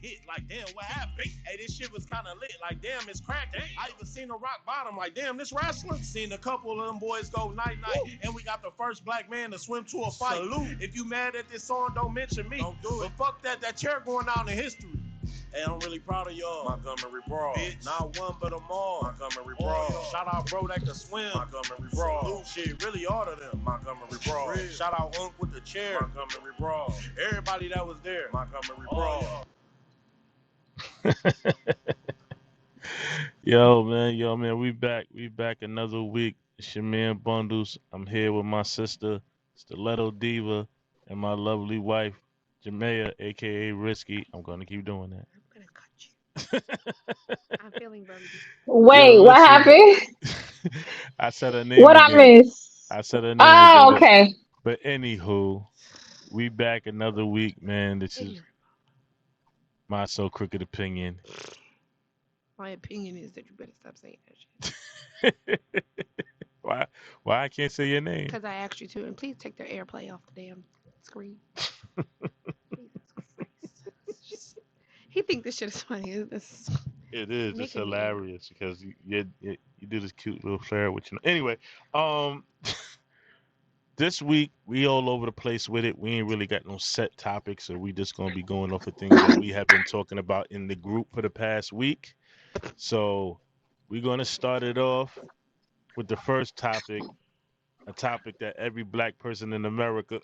hit. Like, damn, what happened? Hey, this shit was kind of lit. Like, damn, it's cracking. I even seen a rock bottom. Like, damn, this wrestling. Seen a couple of them boys go night-night. And we got the first black man to swim to a fight. Salute. If you mad at this song, don't mention me. Don't do it. But fuck that. That chair going down in history. Hey, I'm really proud of y'all. Montgomery Brawl. Bitch. Not one, but them all. Montgomery Brawl. Shout out bro that can swim. Montgomery Brawl. Shit, really all of them. Montgomery Brawl. Shout out Unc with the chair. Montgomery Brawl. Everybody that was there. Montgomery Brawl. Yo, man, we back another week. It's your man Bundles. I'm here with my sister, Stiletto Diva, and my lovely wife, Jamea, aka Risky. I'm gonna keep doing that. I'm gonna cut you. I'm feeling very. Wait, what happened? I said her name. What again. I missed? I said her name. Oh, again, okay. But anywho, we back another week, man. This is my so crooked opinion. My opinion is that you better stop saying that shit. Why I can't say your name? Because I asked you to, and please take their AirPlay off the damn screen. He think this shit is funny. It is. It's hilarious because you do this cute little flair with you. Anyway, this week we all over the place with it. We ain't really got no set topics, so we just gonna be going off of things that we have been talking about in the group for the past week. So we're gonna start it off with the first topic, a topic that every black person in America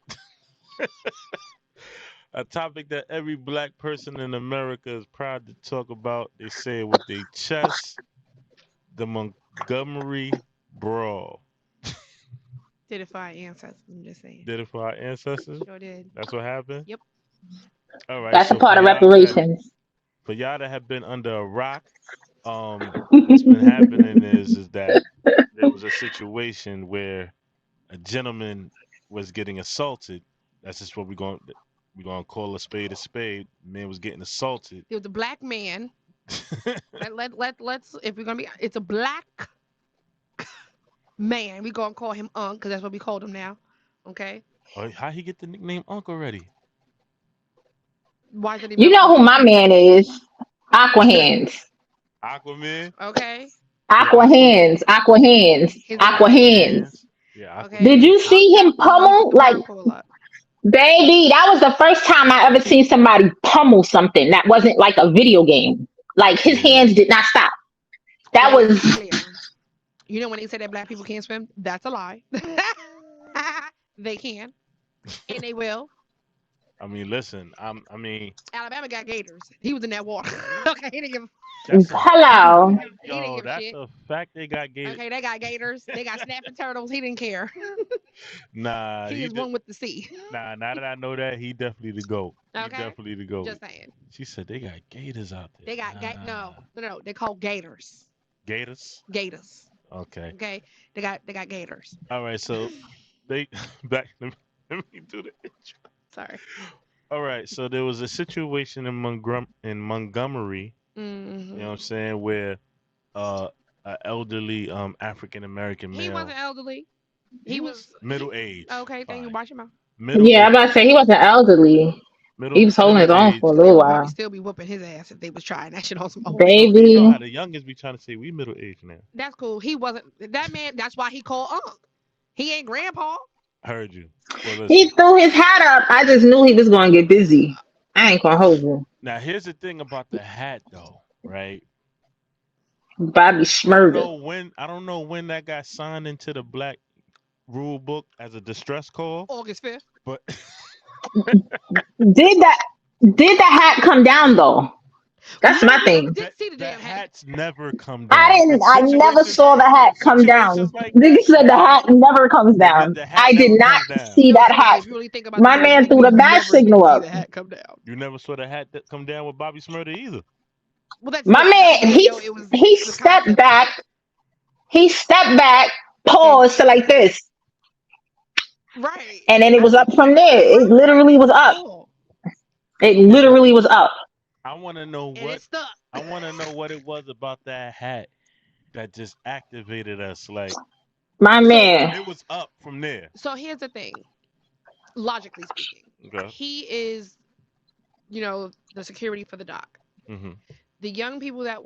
a topic that every black person in America is proud to talk about. They say it with their chest. The Montgomery Brawl. Did it for our ancestors, I'm just saying. Did it for our ancestors? Sure did. That's what happened? Yep. All right. That's a part of reparations. For y'all that have been under a rock, what's been happening is that there was a situation where a gentleman was getting assaulted. That's just what we're going to call a spade a spade. Man was getting assaulted. It was a black man. Let's if we're gonna be, it's a black man. We're gonna call him Unc because that's what we called him now. Okay. Oh, how he get the nickname Unc already? Why did he? You know who my man is? Aqua Hands. Aquaman. Okay. Aqua Hands. Aqua Hands. Aqua Hands. Yeah. Okay. Did you see him pummel? Like, baby, that was the first time I ever seen somebody pummel something that wasn't like a video game. Like, his hands did not stop. That was. You know when they say that black people can't swim? That's a lie. They can, and they will. I mean, listen. Alabama got gators. He was in that water. Okay, he didn't give. Hello. Yo, that's a fact. They got gators. Okay, they got gators. They got snapping turtles. He didn't care. Nah, he is one with the sea. Nah, now that I know that, he definitely the GOAT. Okay. He definitely the GOAT. Just saying. She said they got gators out there. They got no. They call gators. Gators. Gators. Okay. Okay. They got gators. All right. So they back. Let me do the intro. Sorry. All right. So there was a situation in Montgomery. Mm-hmm. You know what I'm saying? Where an elderly African American male. He wasn't elderly. He was middle age. Okay, thank you. Watch your mouth. Yeah, I'm about to say he wasn't elderly. He was holding his own for a little while. Still be whooping his ass if they was trying that shit on some old baby. You know how the youngest be trying to say we middle age now. That's cool. He wasn't that man. That's why he called Unc. He ain't grandpa. Heard you. Well, he threw his hat up. I just knew he was going to get busy. I ain't gonna hold you. Now here's the thing about the hat, though, right? Bobby Schmurder. I don't know when that got signed into the black rule book as a distress call. August 5th. But did the hat come down though? That's my thing. The hats never come down. I never saw the hat come down. Nigga said the hat never comes down. I did not see that hat. My man threw the bat signal up. You never saw the hat that come down with Bobby Smurder either. Well, my man, he stepped back. He stepped back, paused to like this. Right. And then it was up from there. It literally was up. It literally was up. I want to know what it was about that hat that just activated us. Like, my man, it was up from there. So here's the thing. Logically speaking, he is the security for the dock. Mm-hmm. The young people that,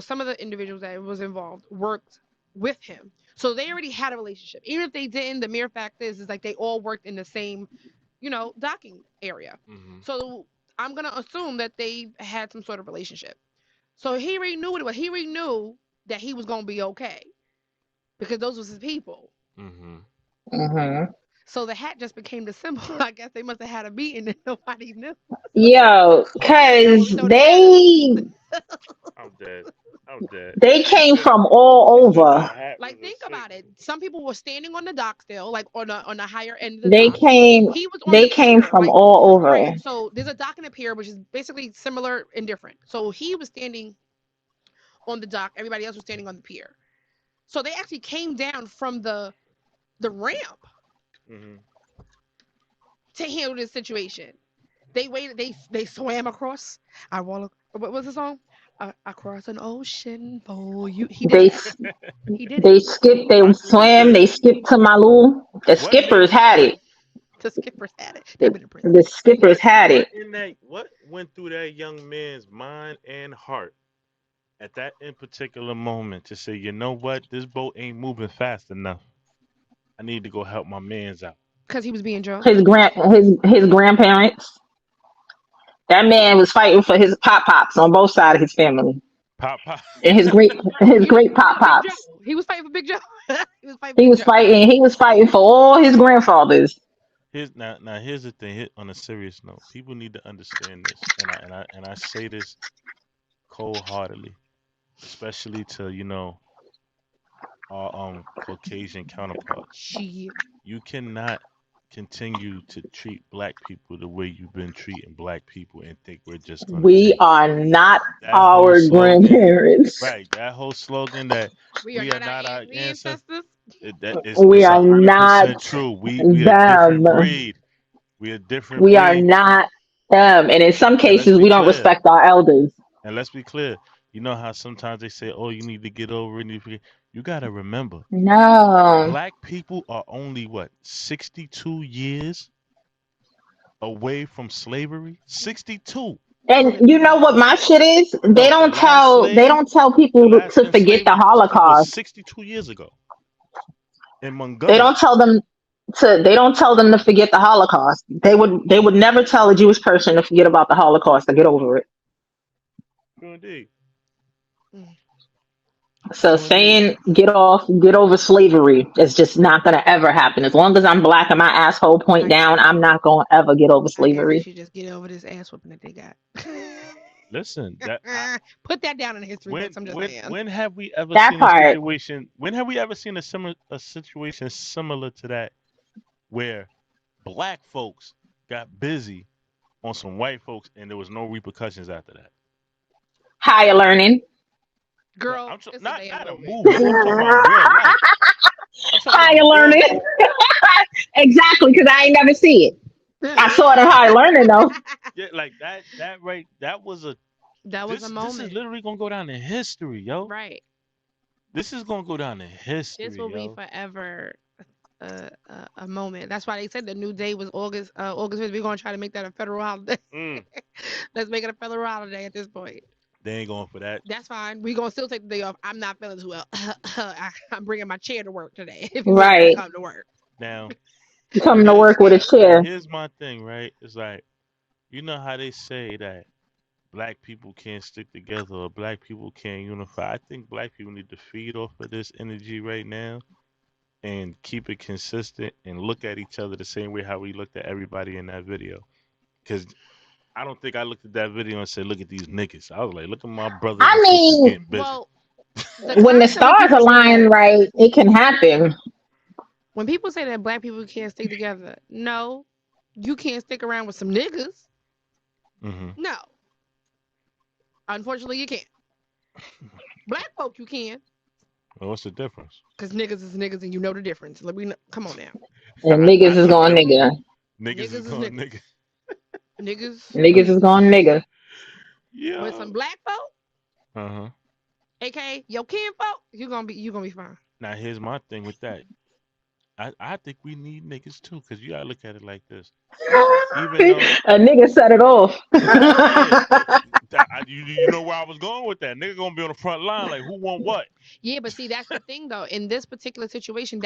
some of the individuals that was involved worked with him. So they already had a relationship. Even if they didn't, the mere fact is like they all worked in the same, docking area. Mm-hmm. So I'm going to assume that they had some sort of relationship. So he already knew what it was. He already knew that he was going to be okay because those was his people. Mm-hmm. Mm-hmm. So the hat just became the symbol. I guess they must have had a meeting and nobody knew. Yo, Yo, cause we throw together. I'm dead. I'm dead. they She came said, from all she said the over. hat was Like, a think about it. signal. Some people were standing on the dock still, like on the higher end of the They dock. came He was on the they came pier, from like all over. right. So there's a dock and a pier, which is basically similar and different. So he was standing on the dock. Everybody else was standing on the pier. So they actually came down from the ramp Mm-hmm. to handle this situation. They waited. They swam across. I walk. What was the song? Across an ocean for you. He did They that. He did it. they skipped, they I really swam, did. they skipped to Malu. The What made skippers had it. The skippers had it. They've The, been in prison. the skippers had it. What went through that young man's mind and heart at that in particular moment to say, you know what, this boat ain't moving fast enough. I need to go help my man's out. Because he was being drunk. His grandparents. That man was fighting for his pop pops on both sides of his family. Pop pop. And his great pop Big Joe. pops. He was fighting for Big Joe. He was fighting Big Joe. He was fighting for all his grandfathers. Here's the thing. On a serious note, people need to understand this, and I say this cold heartedly, especially to our Caucasian counterparts. Shit. You cannot continue to treat black people the way you've been treating black people and think we're just gonna We take are not that whole our slogan. grandparents. Right, that whole slogan that We are we are not not our our ancestors. ancestors. That is We it's are not 100% true. We a them. different breed. We a different We are breed. not them. And in some And let's cases, be we don't clear. respect our elders. And let's be clear. You know how sometimes they say, "Oh, you need to get over it." You gotta remember, No. black people are only what 62 years away from slavery. 62. And you know what my shit is? No, the last They slave, don't tell the people last to forget enslaved the person was Holocaust. 62 years ago in They Montgomery. don't tell them to forget the Holocaust. They would never tell a Jewish person to forget about the Holocaust to get over it. True indeed. Mm. So True indeed. saying get over slavery is just not gonna ever happen. As long as I'm black and my asshole point I guess down, I'm not gonna ever get over I guess they slavery. should just get over this ass whooping that they got. Listen, Put that down in the history when books. I'm just when saying. when have we ever That seen a part. situation? When have we ever seen a situation similar to that where black folks got busy on some white folks and there was no repercussions after that? Higher learning. No, Girl, it's a not damn not a movie. movie. I'm talking about in real life. I'm talking Higher about real learning. life. Exactly, because I ain't never see it. I saw it in higher learning though. Yeah, like that right. That was a That was a this is moment. literally gonna go down in history, yo. Right. This is gonna go down in This history, will be yo. forever a moment. That's why they said the new day was August 5th. We're gonna try to make that a federal holiday. Mm, Let's make it a federal holiday at this point. they ain't going for that. That's fine. We're gonna still take the day off. I'm not feeling too well. I'm bringing my chair to work today. If you want me to Right. come to work. Now, Coming to here's work with a chair. here's my thing, right? It's like you know how they say that black people can't stick together or black people can't unify. I think black people need to feed off of this energy right now and keep it consistent and look at each other the same way how we looked at everybody in that video. Because I don't think I looked at that video and said, "Look at these niggas." I was like, "Look at my brothers I and sisters mean, getting busy." Well, the when the concept when stars people say align that right, it can happen. black people can't stick together, no, you can't stick around with some niggas. Hmm. No, unfortunately, you can't. Black folk, you can, Well, what's the difference? cause niggas is niggas, and you know the difference. Come on now, And I niggas is know the going difference. nigga. Niggas is niggas is going niggas. nigga. Niggas Niggas is going nigga. with Yeah. some black folk, Uh-huh. aka your kin folk, you gonna be fine. Now here's my thing with that. I think we need niggas too, because you gotta look at it like this. Even though, A nigga set it off. yeah, you know where I was going with that. Nigga gonna be on the front line, like who want what? Yeah, but see, that's the thing though. In this particular situation,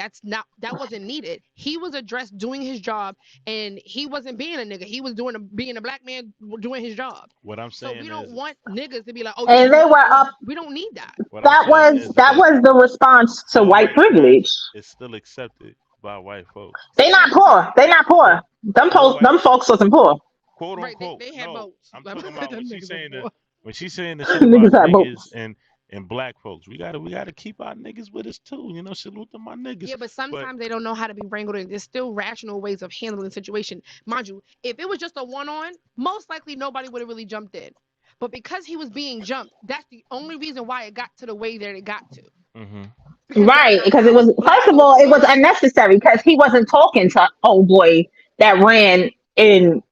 that wasn't needed. He was addressed doing his job, and he wasn't being a nigga. He was being a black man doing his job. What I'm So we saying don't is, want niggas to be like, oh yeah, And you they want were to. up. We don't need that. what I'm That saying was is that that was the response to all white white trash privilege. is still accepted by white folks. They not poor. They not All, poor. Them all post, white, them folks wasn't poor. quote Right? They unquote. they had No, boats. I'm Like talking about them niggas was poor. when she's saying the shit about Niggas had niggas boats. and black folks. We gotta keep our niggas with us too. You know, salute to my niggas. Yeah, but But sometimes they don't know how to be wrangled in. There's still rational ways of handling the situation. Mind you, if it was just a one-on, most likely nobody would have really jumped in. But because he was being jumped, that's the only reason why it got to the way that it got to. hmm Because that's Right, not because it how was black first of folks all, it was are. unnecessary because he wasn't talking to old boy that ran and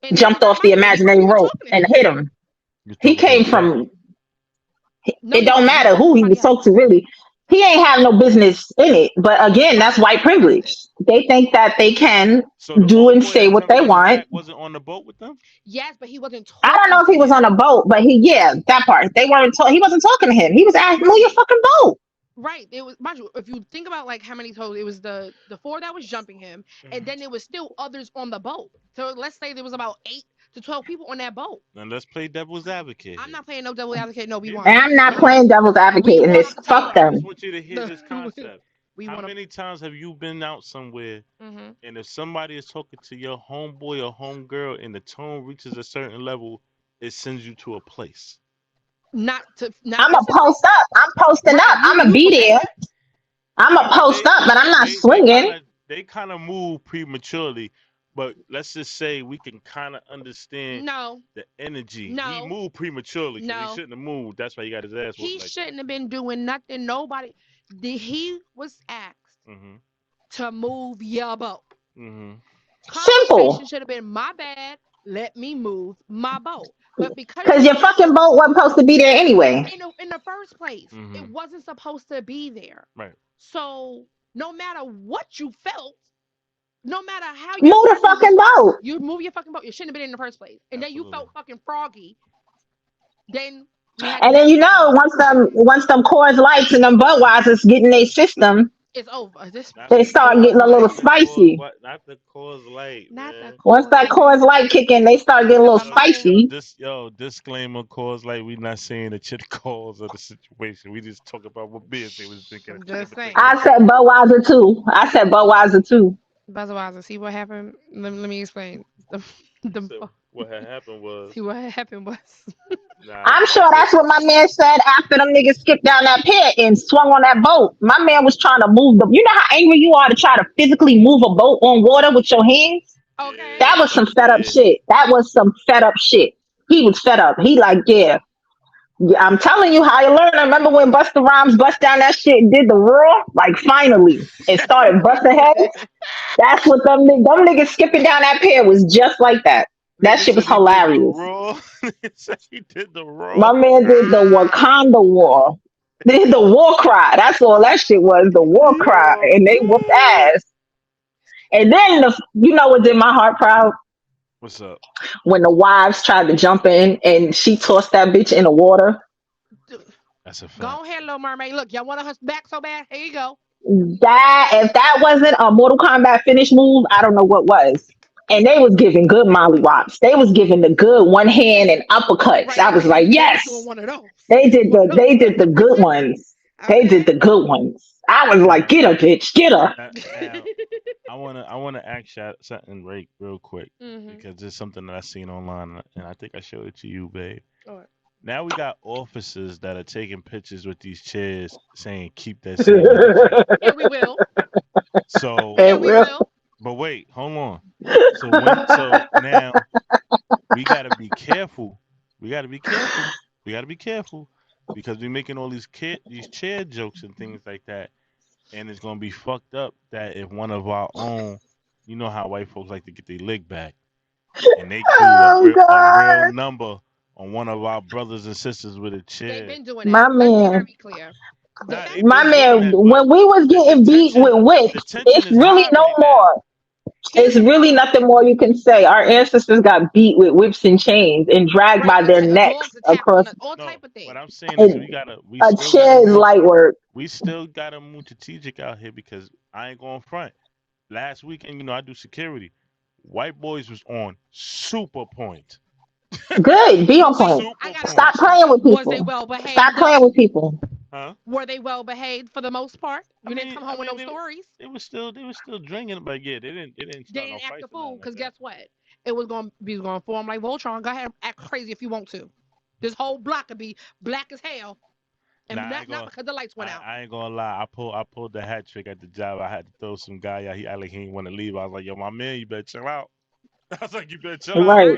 And he was jumped not off the right. And he wasn't imaginary even rope talking to and him. hit him. you're He talking to came Jack. from. No, It he don't wasn't. He was matter talking to who he somebody was else. talking to. Really, he ain't have no business in it. But again, Right. that's white That's what I said. privilege. They think that they can So the do old and boy say that what turned they out was want. Jack wasn't on the boat with them. Yes, but he wasn't I don't talking know if to he was on him. a boat, but yeah, that part. They weren't. He wasn't talking to him. He was asking, "Move your Right. fucking boat." Right. It was mind you, if you think about like how many toes, it was the four that was jumping him, and hmm then there was still others on the boat. So let's say there was about 8 to 12 people on that boat. And let's play devil's advocate I'm here. not playing no devil advocate. No, we Hear won. And me. I'm not No, no. playing devil's We advocate in won this. off the top. Fuck I just them. want you to hear this concept. We How won. many times have you been out somewhere Mm-hmm. and if somebody is talking to your homeboy or homegirl and the tone reaches a certain level, it sends you to a place. Not I'm a instantly. post up. I'm posting Right. up. I'm You gonna you be there. prepared. I'm a Yeah, but post up, but I'm not swinging. they kind of move prematurely. But let's just say we can kind of understand No. the energy. He No. moved prematurely because he No. shouldn't have moved. That's why he got his ass whooped He like that. shouldn't have been doing nothing. Nobody. He was asked hmm to move your boat. hmm Conversation Simple. should have been my bad. Let me move my boat. But because Because you your did fucking it boat wasn't supposed to be there anyway. in the first place, it hmm wasn't supposed to be there. Right. So no matter what you felt, no matter how your Move the body fucking responded, boat. you move your fucking boat. You shouldn't have been in the first place. And then you Absolutely. felt fucking froggy. Then we had to And then let you you know, go. once them Coors Lights and them Budweisers get in their system, It's over. This Not they the start cause getting a little light. The cause spicy. what? Not the cause light, not the man. Once cause that light. Coors Light kick in, they start getting a little Remember Yo, my man. spicy. disclaimer, cause like we not saying the shit cause of the situation. We just talk about what beers they was drinking at I'm that just particular saying. I said time. Budweiser too. I said Budweiser too. Buzzweiser, see what happened? Let me explain. The So what had happened was, see what happened was nah, I'm my sure boy. that's what my man said after them niggas skipped down that pit and swung on that boat. My man was trying to move the. You know how angry you are to try to physically move a boat on water with your hands? okay. That Yeah, was some fed up yeah. shit. That was some fed up shit. He was fed up. He like, yeah. Yeah, I'm telling you how you learn. I remember when Busta Rhymes bust down that shit and did the roar, like finally, and started busting heads. That's what them niggas skipping down that pier was just like that. That Nigga shit was said he did the hilarious. raw. Nigga said he did the raw. My man did the Wakanda war. Did the war cry. That's all that shit was, the war cry. Yo, And they whooped ass. And then you know what did my heart proud? what's up? When the wives tried to jump in and she tossed that bitch in the water. That's a Go fact. ahead, little mermaid. Look, y'all want her back so bad? Here you go. That if that wasn't a Mortal Kombat finish move, I don't know what was. And they was giving good Molly Wops. They was giving the good one hand and uppercuts. Right, I was like, they was doing yes, one of those. they They was did one of they those. did the good ones. They did Okay. the good ones. I was like, Now, get her, bitch, get her. now, I wanna ask you something real quick Mhm. because it's something that I seen online and I think I showed it to you, babe. All right. Now we got officers that are taking pictures with these chairs saying keep that same energy. And we will. So, It And we will. will. but wait, hold on. So now we gotta be careful. We gotta be careful. We gotta be careful because we're making all these chair jokes and things like that, and it's gonna be fucked up that if one of our own, you know how white folks like to get their leg back, and they do Oh a real God. number on one of our brothers and sisters with a They've chair. been doing that. My Let's be man. very clear. Nah, they My been doing man, that, but when we was the getting beat with whips, the tension it's is really high no right now. more. It's really nothing more you can say. Our ancestors got beat with whips and chains and dragged Right, by their dogs necks attacked them, across. all No, type of what things. I'm saying is And we a still gotta chair is move. light work. We still gotta move strategic out here because I ain't going front. Last weekend, I do security. White boys was on super point. Good. Be on point. I Super got a Stop point. question. playing with Was they people. well Stop behaved playing though? with people. Huh? Were they well behaved for the most part? I You didn't mean, come I home with mean, no stories. they was still drinking, but yeah, they didn't They start no didn't act a fights or fool nothing like because that. guess what? It was going to be going to form like Voltron. Go ahead and act crazy if you want to. This whole block could be black as hell, Nah, and not because the lights went out. I ain't gonna lie. I pulled the hat trick at the job. I had to throw some guy out. He act like he ain't want to leave. I was like, yo, my man, you better chill out. I was like, you better chill out, Right. bro.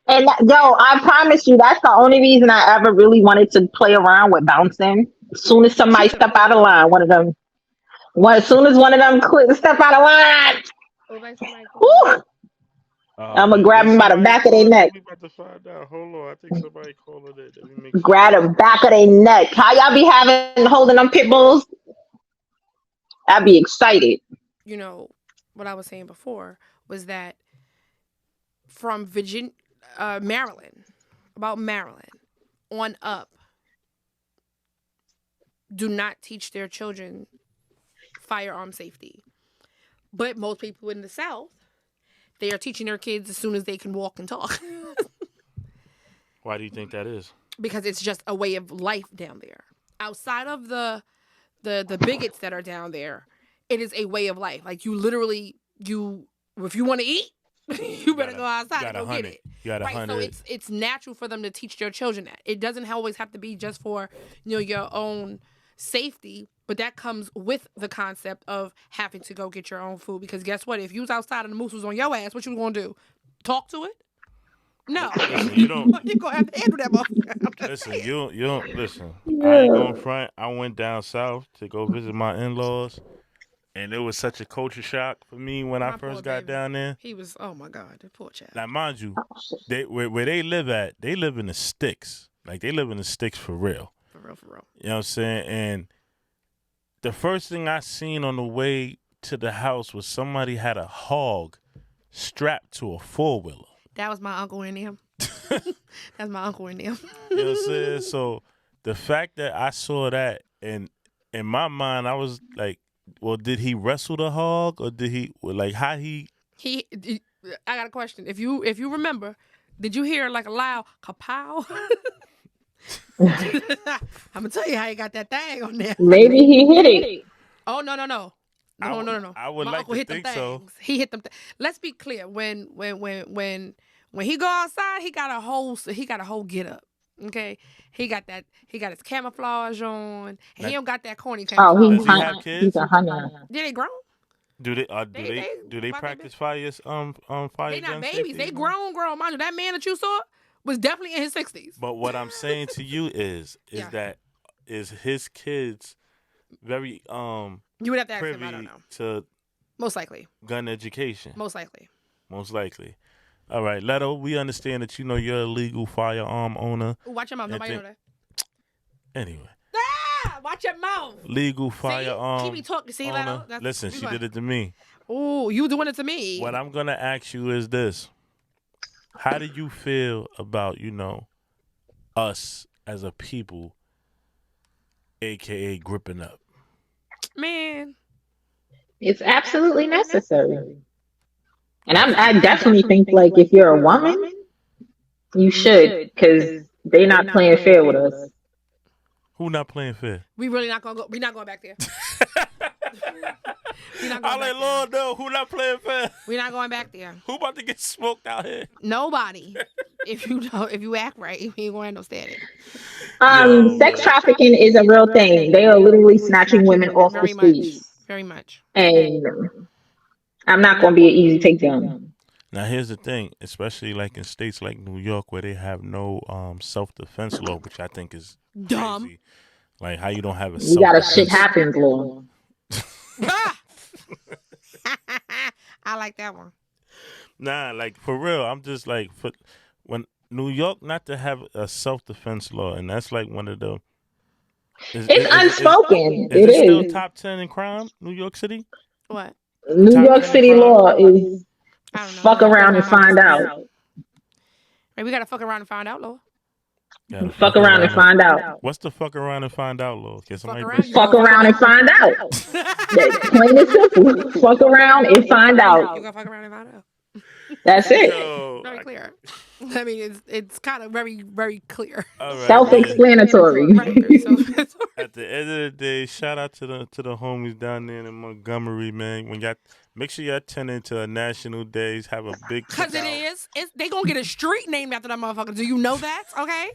And yo, I promise you, that's the only reason I ever really wanted to play around with bouncing. As soon as somebody Shoot them. step out of line, one of them. As soon as one of them step out of line, Oh, like somebody calling me. whoo, I'm gonna grab Is them by the somebody back of their calling in? neck. We about to find out. Hold on. I think somebody calling it. Let me make sure Grab they the calling back in. of their neck. How y'all be holding them pit bulls? I'd be excited. You know what I was saying before was that from Virginia, Maryland, about Maryland on up, do not teach their children firearm safety. But most people in the South, they are teaching their kids as soon as they can walk and talk. Why do you think that is? Because it's just a way of life down there. Outside of the bigots that are down there, it is a way of life. Like you literally, if you want to eat, you better go outside and go get it. You gotta Right. hunt So it. it's natural for them to teach their children that. It doesn't always have to be just for your own safety, but that comes with the concept of having to go get your own food. Because guess what? If you was outside and the moose was on your ass, what you gonna do? Talk to it? No. Listen, you don't. You're gonna have to handle that motherfucker. Listen, you don't listen. I ain't Yeah. going front. I went down south to go visit my in-laws, and it was such a culture shock for me when I My poor first got baby. down there. He was, oh my God, the poor child. Now, mind you, where they live at, they live in the sticks. Like they live in the sticks for real. For real. You know what I'm saying? And the first thing I seen on the way to the house was somebody had a hog strapped to a four-wheeler. That was my uncle in him. That's my uncle in him. You know what I'm saying? So the fact that I saw that, and in my mind, I was like, well, did he wrestle the hog, or did he, like, how he? I got a question. If you remember, did you hear like a loud kapow? I'm gonna tell you how he got that thing on there. Maybe he hit it. Oh no. I would My like uncle to hit them think things. so. He hit them. Let's be clear. When he go outside, he got a whole get up. Okay, he got his camouflage on, and he don't got that corny Oh, camouflage. Does he have he's kids? a hunter. Yeah, they grown. Do they They practice fire fire They not gun babies. safety? They grown. Mind you, that man that you saw was definitely in his 60s. But what I'm saying to you is Yeah. that is his kids very You would have to ask him. I privy don't know. to Most likely. gun education? Most likely. Most likely. All right, Leto, we understand that you're a legal firearm owner. Ooh, watch your mouth. And Nobody know that. Anyway, Watch your mouth. legal See? firearm Keep me talking. See, owner. Leto? Listen, she did it to me. Ooh, you doing it to me. What I'm gonna ask you is this: how do you feel about us as a people, aka gripping up? Man. It's absolutely necessary. And I definitely think like if you're a woman, you should, because they're not playing fair with us. Who not playing fair? We really not gonna go. We not going back there. We not going I back like Lord no. Who not playing fair? We not going back there. Who about to get smoked out here? Nobody. If you act right, we ain't gonna have no static. Sex trafficking is a real thing. They are literally snatching women off the Very much. streets. Very much. And I'm not going to be an easy takedown. Now here's the thing, especially like in states like New York where they have no self-defense law, which I think is Dumb. crazy. Like how you don't have a You got a self-defense. shit happens law. I like that one. Nah, like for real, I'm just like when New York not to have a self-defense law, and that's like one of the It's unspoken. Is It it still is. top 10 in crime, New York City? What? New Top York 10 City crime? law is I don't know. fuck around and find out. Maybe we gotta fuck around and find out, Lord. Yeah, Fuck around and find out. What's the fuck around and find out, Lord? Can somebody around, break- Fuck around and find out. That's plain and simple. Fuck around and find You out. gonna fuck around and find out. That's it. Yo, Very clear. I mean, it's kind of very, very clear. all right, man. Self-explanatory. Right, very self-explanatory. At the end of the day, shout out to the homies down there in Montgomery, man. When y'all make sure y'all tune into a national days, have a big Cause it cookout. is. They gonna get a street named after that motherfucker. Do you know that? Okay.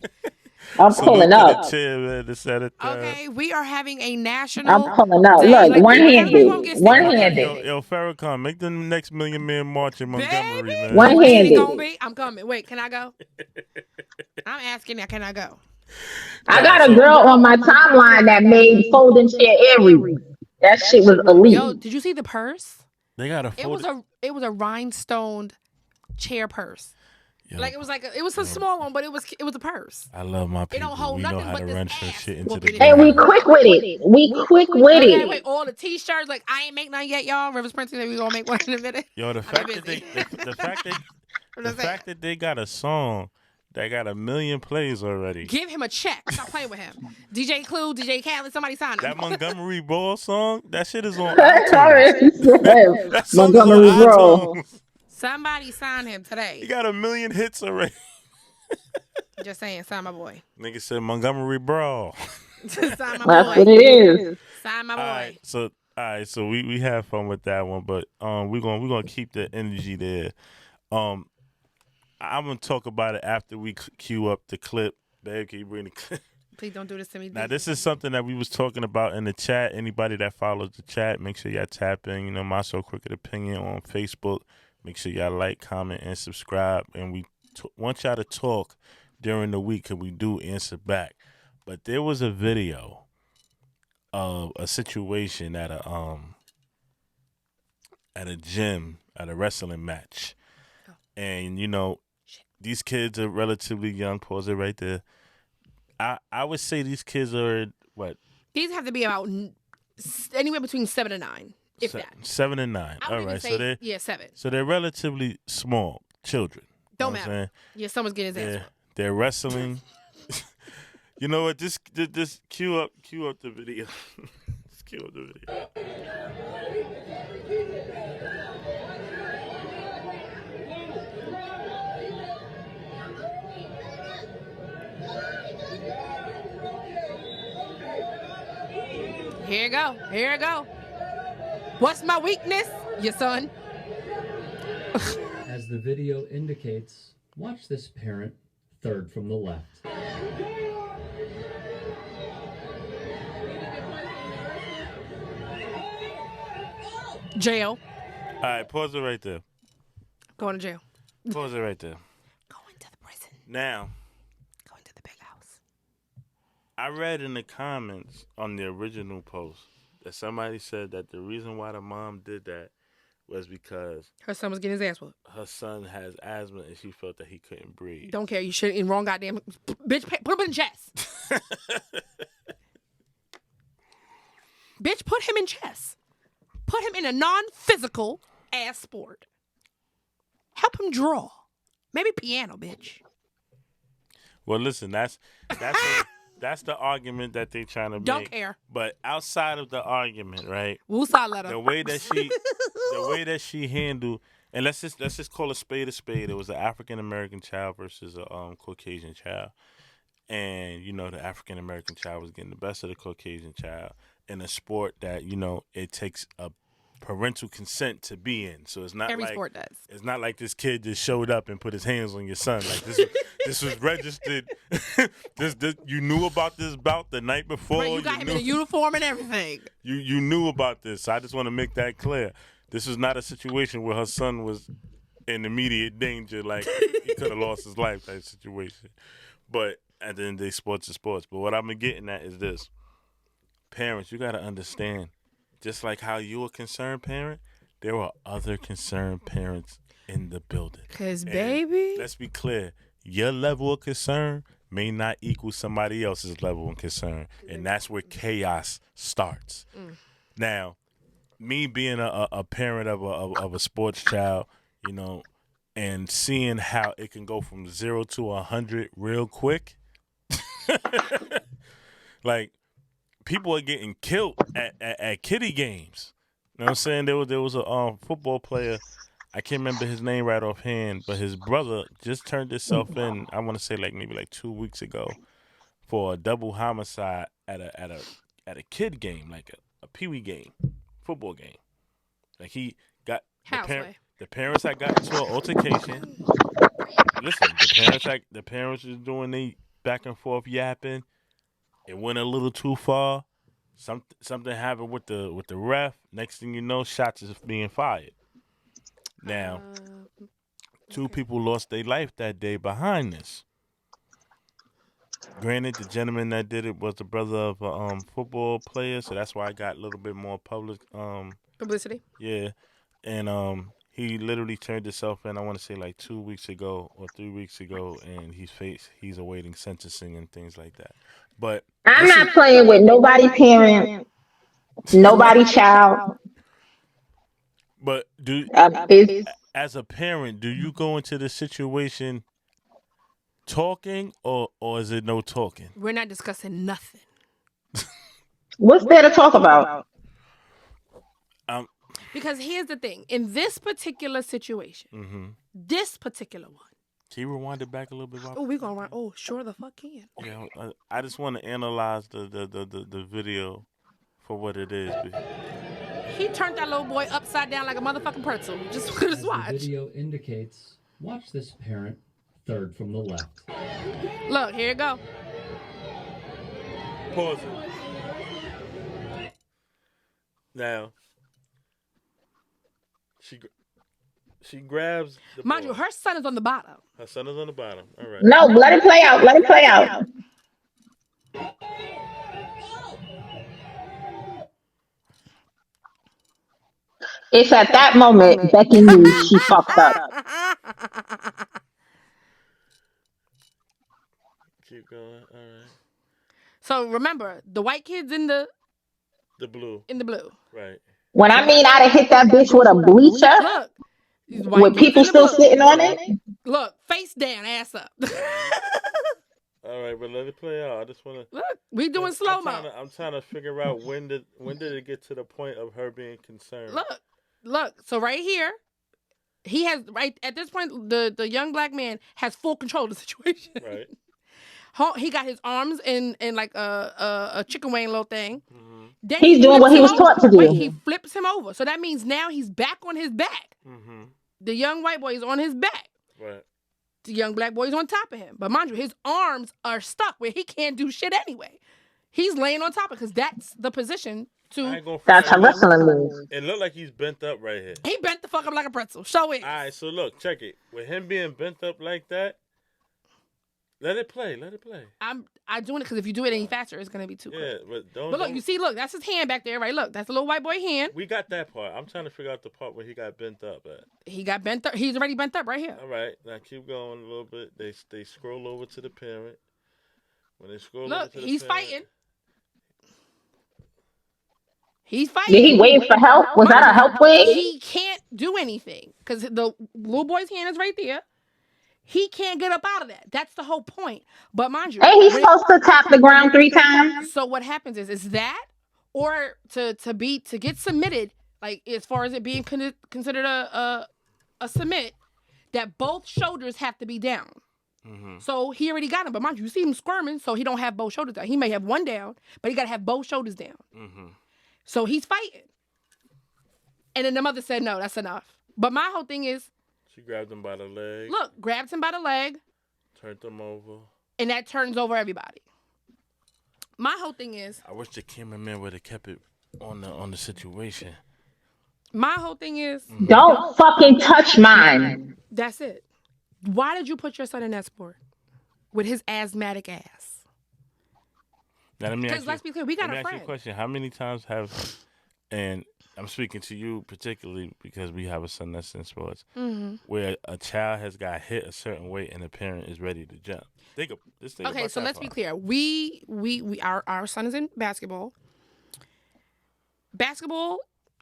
I'm Salute pulling to up. the chair, man, to set it down. Okay. We are having a national. I'm pulling up. day. Look, Like, everybody gonna one-handed. get One-handed. Yo, Farrakhan, make the next Million Man March in Montgomery, Baby. man. One-handed. Ain't it gonna be? I'm coming. Wait, can I go? I'm asking now. Can I go? I got a girl on my timeline that made folding chair every. That shit was elite. Yo, did you see the purse? They got a It was a rhinestoned chair purse. Yo, Like it was a small one, but it was a purse. I love my people. don't hold we know nothing how but to this run some ass shit into the whooping. And we ground. quick with it. We quick with Okay, wait, it. all the t-shirts, like I ain't make none yet, y'all. Rivers Prince said we gonna make one in a minute. Yo, the fact that busy. the fact that they got a song that got 1 million plays already. Give him a check. Stop playing with him. DJ Clue, DJ Khaled, somebody sign him. That Montgomery Brawl song, that shit is on That's iTunes. already said. That song is Montgomery on Brawl. iTunes. Somebody sign him He today. got 1 million hits already. Just saying, sign my boy. Nigga said Montgomery Brawl. Sign my That's boy. what it is. Sign my boy. All right, so we have fun with that one, but we're gonna keep the energy there. I'm gonna talk about it after we cue up the clip. Babe, can you bring the clip? Please don't do this to me. Now, this is something that we was talking about in the chat. Anybody that follows the chat, make sure y'all tap in. You know, My So Crooked Opinion on Facebook. Make sure y'all like, comment, and subscribe. And we want y'all to talk during the week, and we do answer back. But there was a video of a situation at a gym, at a wrestling match. And, you know, these kids are relatively young. Pause it right there. I would say these kids are, what? These have to be about anywhere between 7 and 9, if that. 7 and 9. I would All even right, say, so 7. So they're relatively small children. Don't You know what I'm matter. saying? Yeah, someone's getting his ass whooped. They're wrestling. You know what? Just cue up the video. Just cue up the video. Here you go. What's my weakness? Your son. As the video indicates, watch this parent, third from the left. Jail. All right, pause it right there. Going to jail. Pause it right there. Going to the prison. Now, Going to the big house. I read in the comments on the original post that somebody said that the reason why the mom did that was because Her son was getting his ass whooped. her son has asthma and she felt that he couldn't breathe. Don't care. You shit in wrong goddamn. Bitch, put him in chess. Bitch, put him in chess. Put him in a non-physical ass sport. Help him draw. Maybe piano, bitch. Well, listen, that's the argument that they trying to make. Don't care. But outside of the argument, right? Woosah letter. The way that she handled, and let's just call a spade a spade. It was an African American child versus a Caucasian child, and you know the African American child was getting the best of the Caucasian child in a sport that it takes a parental consent to be in. So it's not Every like sport does. It's not like this kid just showed up and put his hands on your son. Like this was registered. this you knew about this bout the night before. Right, you got him in a uniform and everything. You knew about this. So I just want to make that clear. This is not a situation where her son was in immediate danger, like he could have lost his life type situation. But at the end of the day, sports is sports. But what I'm getting at is this. Parents, you got to understand, just like how you're a concerned parent, there are other concerned parents in the building. Because, And baby. let's be clear. Your level of concern may not equal somebody else's level of concern, and that's where chaos starts. Now, me being a parent of a sports child, you know, and seeing how it can go from 0 to 100 real quick, like people are getting killed at kiddie games. You know what I'm saying? There was a football player. I can't remember his name right offhand, but his brother just turned himself in. I want to say maybe 2 weeks ago for a double homicide at a kid game, like a peewee game, football game. Like he got the parents had got into an altercation. Listen, the parents was doing the back and forth yapping. It went a little too far. Something happened with the ref. Next thing you know, shots is being fired. Now, two people lost their life that day behind this. Granted, the gentleman that did it was the brother of a football player, so that's why I got a little bit more publicity. Yeah, and he literally turned himself in. I want to say 2 weeks ago or 3 weeks ago, and he's awaiting sentencing and things like that. But I'm not playing with nobody parent, nobody child. But as a parent, do you go into the situation talking or is it no talking? We're not discussing nothing. What's there to talk about? Because here's the thing. In this particular situation, this particular one. Can you rewind it back a little bit? Oh, we're going to run. Oh, sure the fuck can. Yeah, I just want to analyze the video for what it is. He turned that little boy upside down like a motherfucking pretzel. Just watch. The video indicates, watch this parent, third from the left. Look, here you go. Pause it. Now, she grabs the Mind boy. you, her son is on the bottom. Her son is on the bottom. All right. No, let it play out. Let it play out. It's at that moment Becky knew she fucked up. Keep going. All right. So remember, the white kid's in the blue. In the blue. Right. When I mean I'd have hit that bitch with a bleacher, look, with people still sitting on it. Look, face down, ass up. All right, but let it play out. I just want to look. We doing slow mo. I'm trying to figure out when did it get to the point of her being concerned. Look. So right here, he has right at this point the young black man has full control of the situation. Right. He got his arms in like a chicken wing little thing. Mm-hmm. Then he's doing what he was taught to do. Right? He flips him over. So that means now he's back on his back. Mm-hmm. The young white boy is on his back. Right. The young black boy is on top of him. But mind you, his arms are stuck where he can't do shit anyway. He's laying on top of it because that's the position to... That's a wrestling move. It looked like he's bent up right here. He bent the fuck up like a pretzel. Show it. All right, so look, check it. With him being bent up like that, let it play. I'm doing it because if you do it any faster, it's gonna be too quick. Yeah, but don't. But look, you see, look, that's his hand back there, right? Look, that's a little white boy hand. We got that part. I'm trying to figure out the part where he got bent up at. He got bent up. He's already bent up right here. All right, now keep going a little bit. They scroll over to the parent. When they scroll over to the he's parent, fighting. He's fighting. Did he wave for help? Was that a help wave? He can't do anything because the little boy's hand is right there. He can't get up out of that. That's the whole point. But mind you, ain't he supposed to tap the ground 3 times? So what happens is that, or to get submitted, like as far as it being considered a submit, that both shoulders have to be down. Mm-hmm. So he already got him, but mind you, see him squirming, so he don't have both shoulders down. He may have one down, but he got to have both shoulders down. Mm-hmm. So he's fighting, and then the mother said, "No, that's enough." But my whole thing is. She grabbed him by the leg. Look, grabs him by the leg. Turned him over. And that turns over everybody. My whole thing is... I wish the cameraman would have kept it on the situation. My whole thing is... Don't fucking touch mine. That's it. Why did you put your son in that sport? With his asthmatic ass. Now, let me ask you, let's be clear, we got a friend. Ask you a question. How many times have... And I'm speaking to you particularly because we have a son that's in sports, Mm-hmm. where a child has got hit a certain way and the parent is ready to jump. Just think Okay, about so that let's be part. clear. Our son is in basketball. Basketball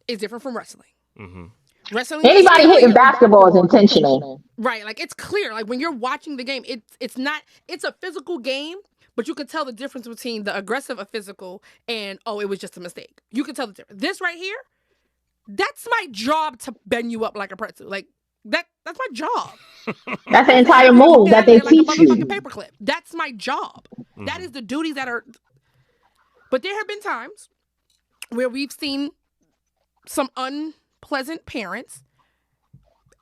is different from wrestling. Mm-hmm. Wrestling. Anybody hitting basketball is intentional. Right, like it's clear. Like when you're watching the game, it's not. It's a physical game, but you can tell the difference between the aggressive or physical and it was just a mistake. You can tell the difference. This right here, that's my job to bend you up like a pretzel. Like that's my job. That's the entire move that they like a teach motherfucking you. paperclip. That's my job. Mm-hmm. That is the duties that are. But there have been times where we've seen some unpleasant parents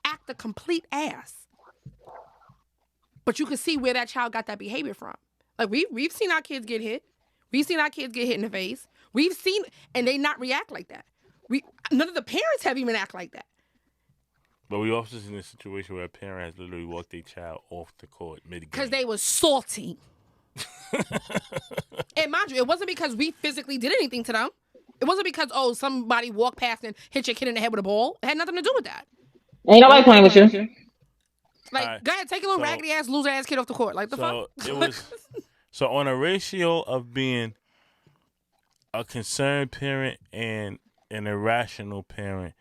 act a complete ass. But you can see where that child got that behavior from. Like we've seen our kids get hit. We've seen our kids get hit in the face. We've seen, and they not react like that. None of the parents have even act like that. But we also seen a situation where a parent has literally walked their child off the court mid-game. Because they was salty. And mind you, it wasn't because we physically did anything to them. It wasn't because, somebody walked past and hit your kid in the head with a ball. It had nothing to do with that. Ain't nobody playing with you. Like, right. Go ahead, take your little raggedy ass, loser ass kid off the court. Like, the fuck? It was, so on a ratio of being a concerned parent and an irrational parent,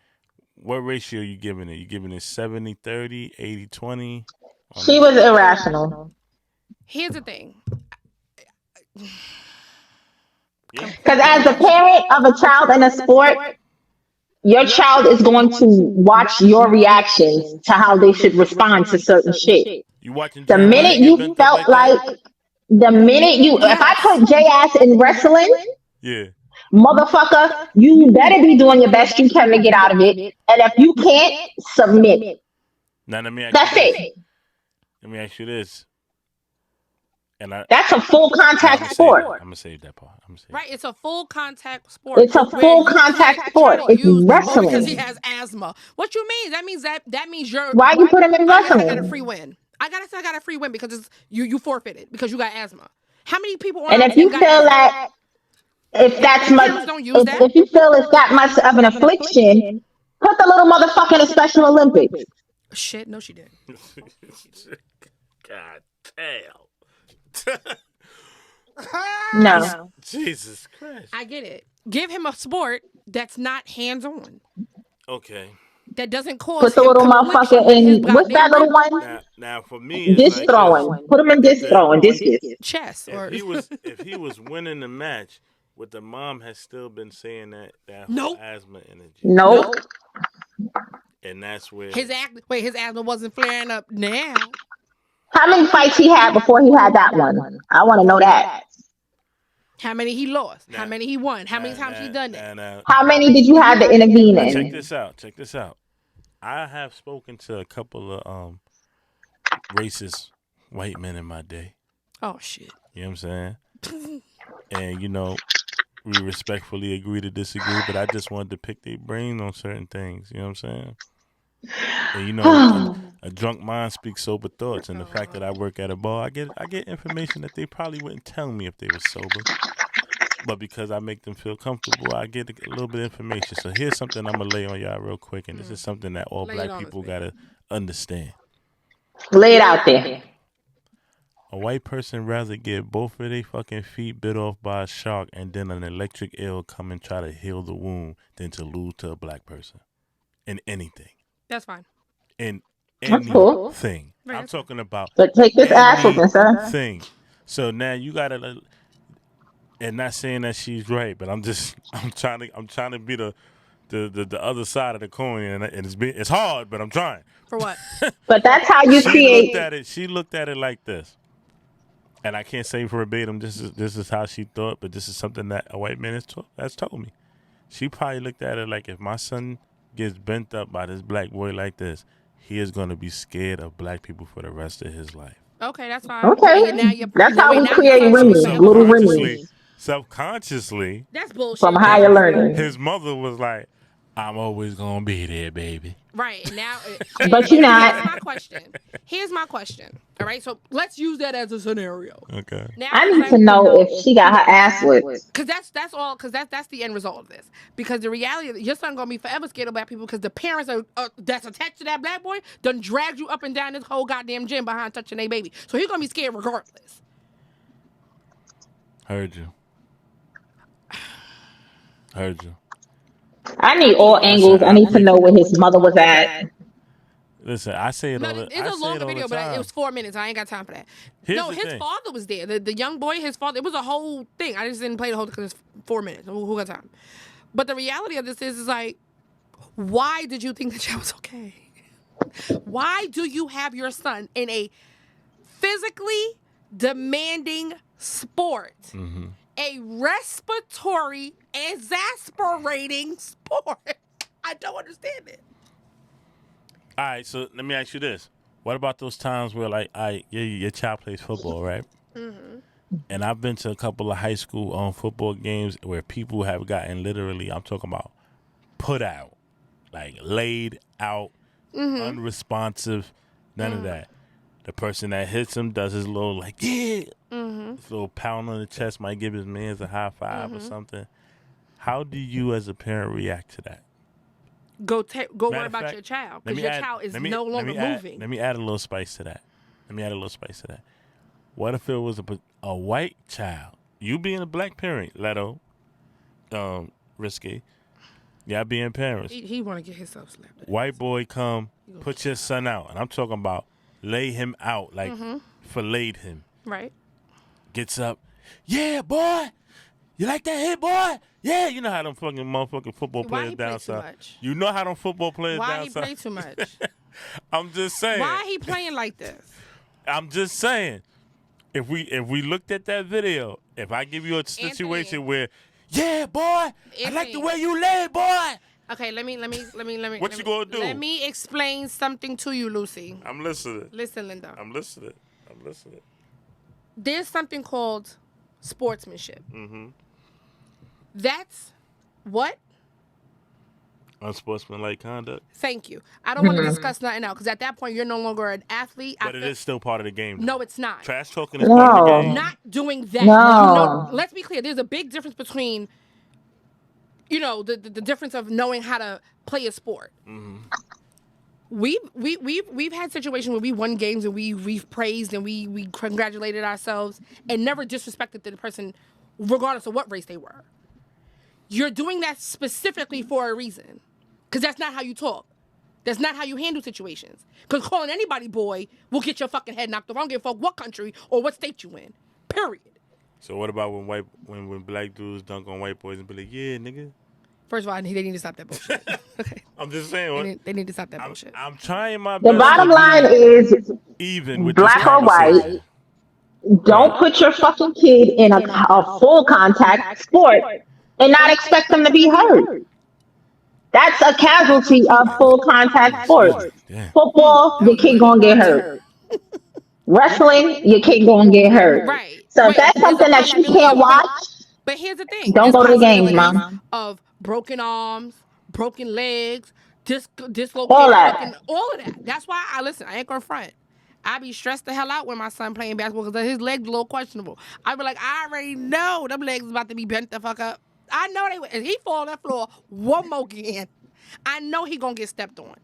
what ratio are you giving it? You giving it 70-30, 80-20? She was irrational. Here's the thing. Because as a parent of a child in a sport, your child is going to watch your reactions to how they should respond to certain shit. You watching The minute you felt like, if I put J ass in wrestling, yeah, motherfucker, you better be doing your best you can to get out of it. And if you can't, submit. Now let me ask That's you this. it. Let me ask you this. That's a full contact sport. I'm gonna save that part. Right, it's a full contact sport. It's a full contact sport. It's wrestling. Because he has asthma. What you mean? That means you're. Why you put him in wrestling? I got a free win. I got a free win because it's you forfeited because you got asthma. How many people? And if you feel that, if you feel it's that much of an affliction, put the little motherfucker in a Special Olympics. Shit, no, she didn't. God damn. No. Jesus Christ. I get it. Give him a sport that's not hands-on. Okay. That doesn't cause put the little motherfucker in. What's that little one? Now for me, disc throwing. Put him in disc throwing. Discus. Chess. If he was winning the match, would the mom has still been saying that whole asthma energy? Nope. And that's where his asthma wasn't flaring up now. How many fights he had before he had that one? I want to know that. How many he lost? How many he won? How many times he done that? How many did you have to intervene in? Check this out. I have spoken to a couple of racist white men in my day. Oh shit. You know what I'm saying? And we respectfully agree to disagree, but I just wanted to pick their brain on certain things. You know what I'm saying? And a drunk mind speaks sober thoughts, and the fact that I work at a bar, I get information that they probably wouldn't tell me if they were sober. But because I make them feel comfortable, I get a little bit of information. So here's something I'm gonna lay on y'all real quick, and this is something that all black people gotta understand. Lay it out there. A white person rather get both of their fucking feet bit off by a shark and then an electric eel come and try to heal the wound than to lose to a black person in anything. That's fine. In anything. Cool. I'm talking about. But take this ass whooping, sir. Thing. So now you gotta, and not saying that she's right, but I'm trying to be the other side of the coin, and it's hard, but I'm trying. For what? But that's how you create. She looked at it like this, and I can't say verbatim. This is how she thought, but this is something that a white man has told me. She probably looked at it like, if my son gets bent up by this black boy like this, he is going to be scared of black people for the rest of his life. Okay, that's fine. Okay, that's how we create remedies, little remedies. Subconsciously, that's bullshit. From higher learning. His mother was like, I'm always gonna be there, baby. Right. And now, But you're not. Here's my question. All right. So let's use that as a scenario. Okay. Now, I need to know if she got her ass whipped. Because that's all. Because that's the end result of this. Because the reality is your son gonna be forever scared of black people because the parents are that's attached to that black boy done dragged you up and down this whole goddamn gym behind touching their baby. So he's gonna be scared regardless. Heard you. I need all angles. I need to know where his mother was at. Listen, I say it all the It's a longer video, but it was 4 minutes. I ain't got time for that. His father was there. The young boy, his father. It was a whole thing. I just didn't play the whole thing because it's 4 minutes. Who got time? But the reality of this is like, why did you think that that was okay? Why do you have your son in a physically demanding sport? Mm-hmm. A respiratory, exasperating sport. I don't understand it. All right, so let me ask you this. What about those times where, like, your child plays football, right? Mm-hmm. And I've been to a couple of high school football games where people have gotten literally, I'm talking about, put out. Like, laid out, unresponsive, none of that. The person that hits him does his little, like, yeah. His little pound on the chest, might give his mans a high five or something. How do you as a parent react to that? Go worry about your child because your child is no longer moving. Let me add a little spice to that. What if it was a white child? You being a black parent, Leto, Risky. Y'all being parents. He want to get himself slapped. White boy come, put your son out. And I'm talking about lay him out, like filleted him. Right. Gets up. Yeah, boy. You like that hit, boy? Yeah, you know how them fucking motherfucking football players down south. You know how them football players down south. Why he play too much? I'm just saying. Why he playing like this? I'm just saying. If we looked at that video, if I give you a situation where, yeah, boy, I like the way you lay, boy. Okay, let me. What you gonna do? Let me explain something to you, Lucy. I'm listening. Listen, Linda. I'm listening. There's something called sportsmanship. Mm-hmm. That's what? Unsportsmanlike conduct. Thank you. I don't want to discuss nothing else because at that point you're no longer an athlete. But it is still part of the game. Though. No, it's not. Trash talking is part of the game. Not doing that. No. Let's be clear. There's a big difference between, the difference of knowing how to play a sport. Mm-hmm. We've had situations where we won games and we've praised and we congratulated ourselves and never disrespected the person, regardless of what race they were. You're doing that specifically for a reason, because that's not how you talk. That's not how you handle situations. Because calling anybody boy will get your fucking head knocked off. I don't give a fuck what country or what state you in. Period. So what about when black dudes dunk on white boys and be like, yeah, nigga? First of all, they need to stop that bullshit. Okay. I'm just saying. They need to stop that bullshit. I'm trying my best. The bottom line is, even with black or white, don't put your fucking kid in a full contact sport and not expect them to be hurt. That's a casualty of full contact sports. Football, your kid gonna get hurt. Wrestling, your kid gonna get hurt. Right. So if that's something that you can't watch, but here's the thing. Don't go to the games, mom. Of broken arms, broken legs, dislocated, all of that. That's why I ain't gonna front. I be stressed the hell out when my son playing basketball because his legs a little questionable. I be like, I already know them legs is about to be bent the fuck up. I know they will. If he fall on that floor one more again, I know he gonna get stepped on.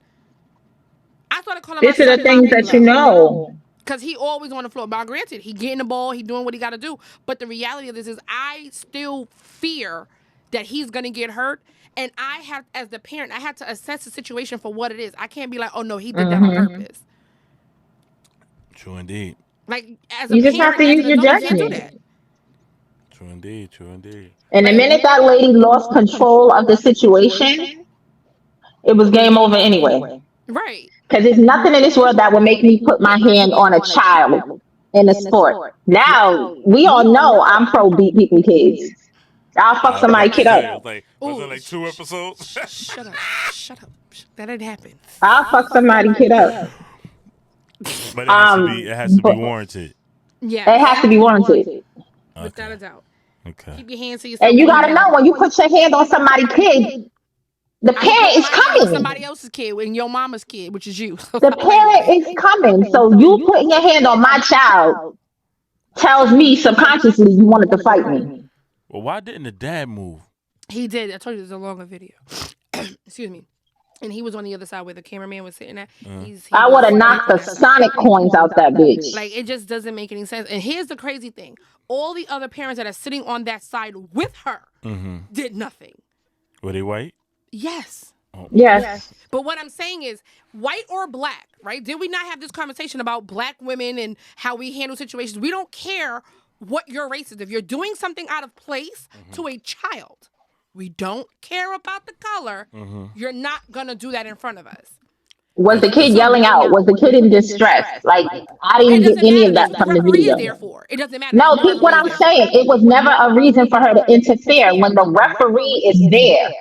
I started calling These are the things that you know. Because he always on the floor. But granted, he getting the ball, he doing what he got to do. But the reality of this is I still fear that he's going to get hurt. And I have, as the parent, I had to assess the situation for what it is. I can't be like, oh, no, he did that on purpose. True indeed. Like, as a you just parent, have to use your judgment. True indeed. And the minute that lady lost control of the situation, it was game over anyway. Right. Because there's nothing in this world that will make me put my hand on a child in a sport. Now, we all know I'm pro beat people kids. I'll fuck somebody kid up. Was it like 2 episodes? Shut up. That didn't happen. I'll fuck somebody kid up. But it has to be warranted. Yeah. It has to be warranted. Without a doubt. Okay. Keep your hands to yourself. And you got to know when you put your hand on somebody's kid, The parent is coming. Somebody else's kid and your mama's kid, which is you. The parent is coming. So you putting your hand on my child tells me subconsciously you wanted to fight me. Well, why didn't the dad move? He did. I told you there's a longer video. Excuse me. And he was on the other side where the cameraman was sitting at. I would have knocked the Sonic coins out that bitch. Like, it just doesn't make any sense. And here's the crazy thing. All the other parents that are sitting on that side with her did nothing. Were they white? Yes. Oh. Yes. But what I'm saying is, white or black, right? Did we not have this conversation about black women and how we handle situations? We don't care what your race is. If you're doing something out of place to a child, we don't care about the color. You're not going to do that in front of us. Was the kid yelling out? Was the kid in distress? Like, I didn't get any of that from the video. It doesn't matter. No, keep what I'm saying. It was never a reason for her to interfere when the referee is there.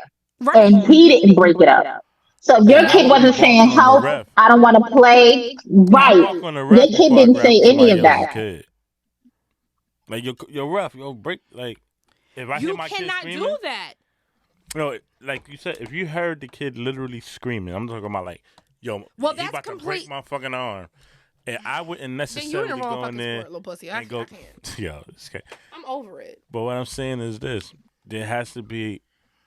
Right. And he didn't break it up. So if your kid wasn't saying help, I don't want to play, right? Your kid didn't say any of that. Like you're rough, break, like if I hear my kid screaming. You cannot do that. No, like you said, if you heard the kid literally screaming, I'm talking about like, yo, well, he about to break my fucking arm. And I wouldn't necessarily go in there and go, yo, it's okay. I'm over it. But what I'm saying is this. There has to be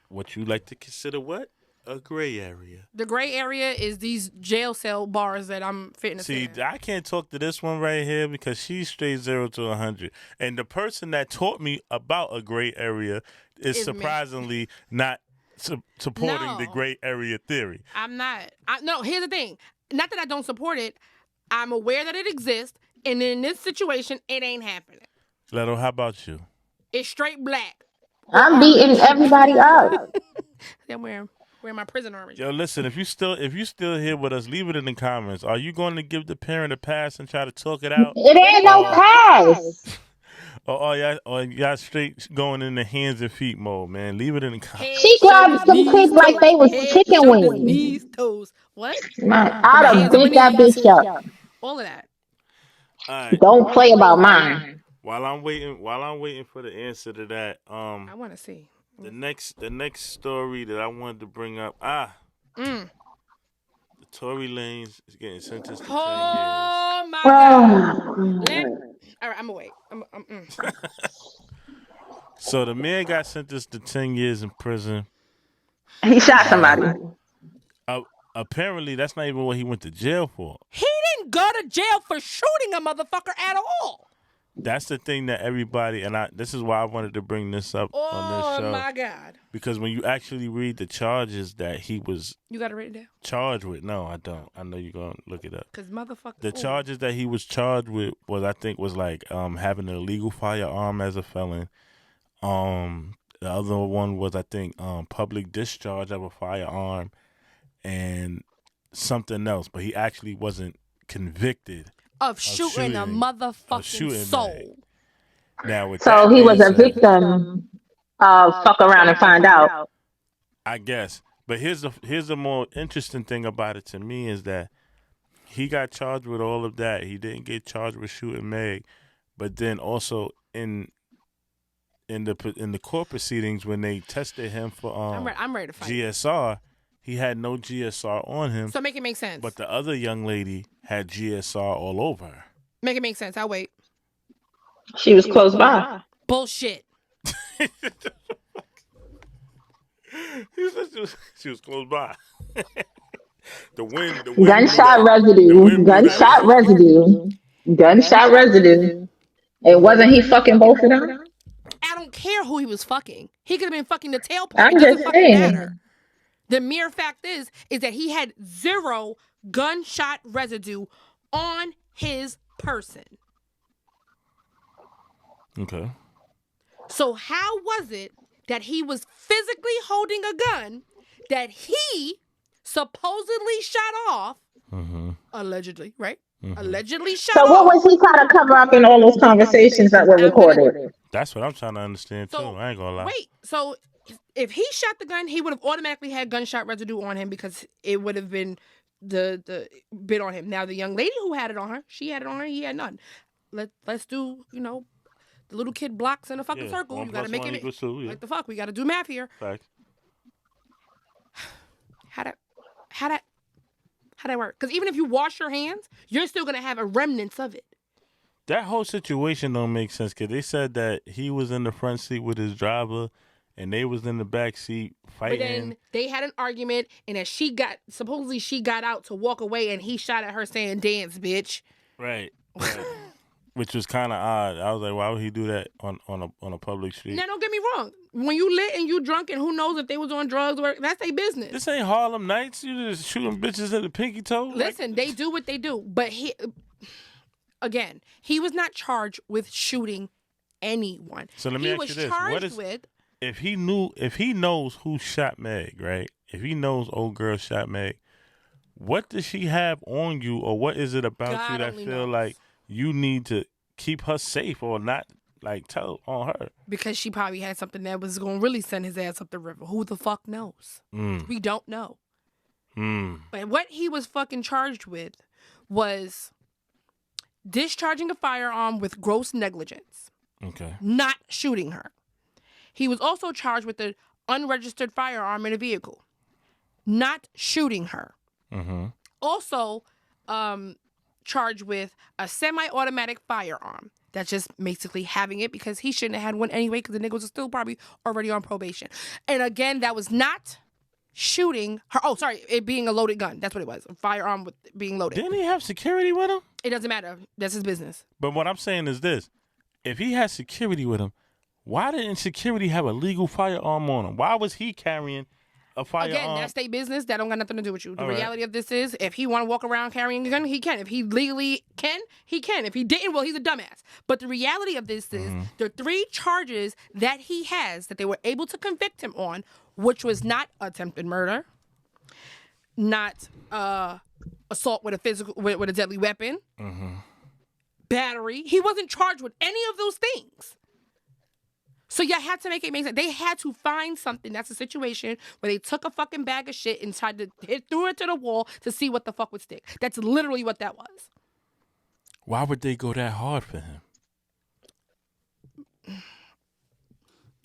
what you like to consider what? A gray area. The gray area is these jail cell bars that I'm fitting to see. I can't talk to this one right here because she's straight 0 to 100. And the person that taught me about a gray area is surprisingly not supporting the gray area theory. I'm not. No, here's the thing. Not that I don't support it. I'm aware that it exists. And in this situation, it ain't happening. Leto, how about you? It's straight black. I'm beating everybody up. I'm wearing my prison orange. Yo, listen, if you still here with us, leave it in the comments. Are you going to give the parent a pass and try to talk it out? It ain't no pass. Or y'all straight going in the hands and feet mode, man. Leave it in the comments. She grabbed some kids like they was chicken wings. Knees, toes. What? I'd have beat that bitch up. All of that. All right. Don't play about mine. While I'm waiting for the answer to that, I want to see. The next story that I wanted to bring up, the Tory Lanez is getting sentenced to 10 years. Oh my God! All right, I'm awake. So the man got sentenced to 10 years in prison. He shot somebody. Apparently, that's not even what he went to jail for. He didn't go to jail for shooting a motherfucker at all. That's the thing that everybody, and this is why I wanted to bring this up on this show. Oh my God! Because when you actually read the charges that he was, you got to read it down. Charged with? No, I don't. I know you're gonna look it up. Because motherfucker. The charges that he was charged with was like having an illegal firearm as a felon. The other one was I think public discharge of a firearm, and something else. But he actually wasn't convicted of shooting a motherfucking soul. Now, so he was a victim of fuck around and find out. I guess. But here's the more interesting thing about it to me is that he got charged with all of that. He didn't get charged with shooting Meg, but then also in the court proceedings when they tested him for I'm ready to fight. GSR, he had no GSR on him. So make it make sense. But the other young lady had GSR all over her. Make it make sense. I'll wait. She was close by. Bullshit. She was close by. The wind. Gunshot residue. Gunshot residue. Gunshot residue. It wasn't he fucking both of them? I don't care who he was fucking. He could have been fucking the tailpipe. I'm just saying. The mere fact is that he had 0 gunshot residue on his person. Okay. So how was it that he was physically holding a gun that he supposedly shot off, allegedly, right? Allegedly shot off. So what was he trying to cover up in all those conversations that were recorded? That's what I'm trying to understand, too. I ain't gonna lie. Wait, so if he shot the gun, he would have automatically had gunshot residue on him because it would have been the bit on him. Now, the young lady who had it on her, she had it on her, he had none. Let's do, the little kid blocks in a fucking circle. You got to make it. Like the fuck? We got to do math here. Fact. How that work? Because even if you wash your hands, you're still gonna have a remnants of it. That whole situation don't make sense because they said that he was in the front seat with his driver, and they was in the back seat fighting. But then they had an argument, and as supposedly she got out to walk away, and he shot at her saying, "Dance, bitch." Right. Which was kind of odd. I was like, why would he do that on a public street? Now, don't get me wrong. When you lit and you drunk, and who knows if they was on drugs, or that's their business. This ain't Harlem Nights. You just shooting bitches at the pinky toe. Listen, they do what they do, but he was not charged with shooting anyone. So let me ask you this: if he knows who shot Meg, right? If he knows old girl shot Meg, what does she have on you, or what is it about you that feel like you need to keep her safe or not, like, tell on her? Because she probably had something that was going to really send his ass up the river. Who the fuck knows? We don't know. But what he was fucking charged with was discharging a firearm with gross negligence. Okay. Not shooting her. He was also charged with an unregistered firearm in a vehicle. Not shooting her. Mm-hmm. Also, charged with a semi-automatic firearm. That's just basically having it because he shouldn't have had one anyway because the niggas are still probably already on probation. And again, that was not shooting her. Oh, sorry, it being a loaded gun. That's what it was. A firearm with being loaded. Didn't he have security with him? It doesn't matter. That's his business. But what I'm saying is this. If he had security with him, why didn't security have a legal firearm on him? Why was he carrying a firearm? Again, that's their business. That don't got nothing to do with you. The reality of this is, if he want to walk around carrying a gun, he can. If he legally can, he can. If he didn't, well, he's a dumbass. But the reality of this is, the 3 charges that he has that they were able to convict him on, which was not attempted murder, not assault with a deadly weapon, battery. He wasn't charged with any of those things. So you had to make it make sense. They had to find something. That's a situation where they took a fucking bag of shit and tried to threw it to the wall to see what the fuck would stick. That's literally what that was. Why would they go that hard for him?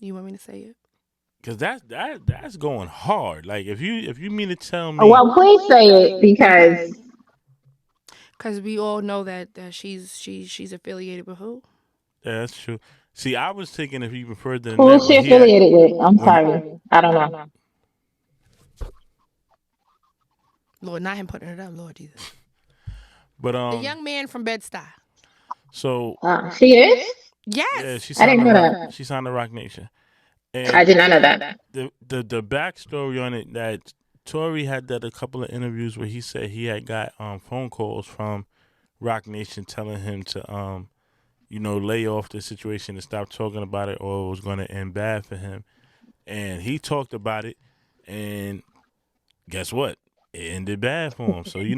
You want me to say it? Because that's going hard. Like if you mean to tell me, well, please say it because we all know that she's affiliated with who? Yeah, that's true. See, I was thinking if even further than who's she affiliated with? I'm sorry, I don't know. Lord, not him putting it up, Lord Jesus. But the young man from Bed-Stuy. So she is. Yes. Yeah, I didn't know that. She's on the Rock Nation. And I did not know that. The backstory on it, that Tory had done a couple of interviews where he said he had got phone calls from Rock Nation telling him to lay off the situation and stop talking about it, or it was going to end bad for him. And he talked about it, and guess what? It ended bad for him. So he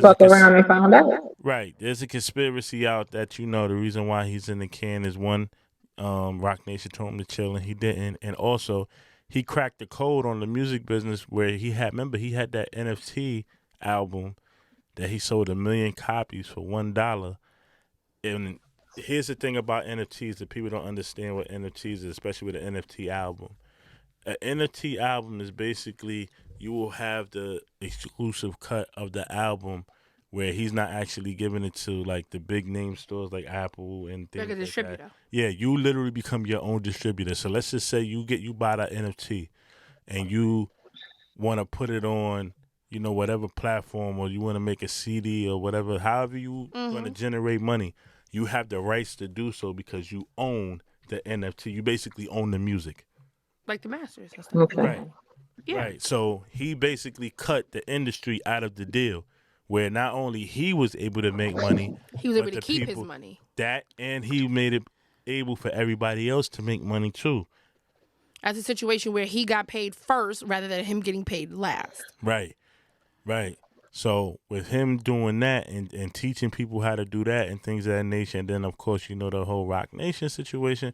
fucked around and found out. Right. There's a conspiracy out that the reason why he's in the can is one. Rock Nation told him to chill and he didn't, and also he cracked the code on the music business where he had that NFT album that he sold 1 million copies for $1. And here's the thing about NFTs that people don't understand what NFTs is, especially with an NFT album. An NFT album is basically you will have the exclusive cut of the album where he's not actually giving it to like the big name stores like Apple and things like distributor. That. Yeah, you literally become your own distributor. So let's just say you buy that NFT and you want to put it on, whatever platform, or you want to make a CD or whatever, however you want to generate money, you have the rights to do so because you own the NFT. You basically own the music. Like the masters and stuff. Okay. Right. Yeah. Right. So he basically cut the industry out of the deal, where not only he was able to make money, he was able to keep his money. And he made it able for everybody else to make money too. That's a situation where he got paid first rather than him getting paid last. Right. So with him doing that and teaching people how to do that and things of that nature, and then of course the whole Rock Nation situation.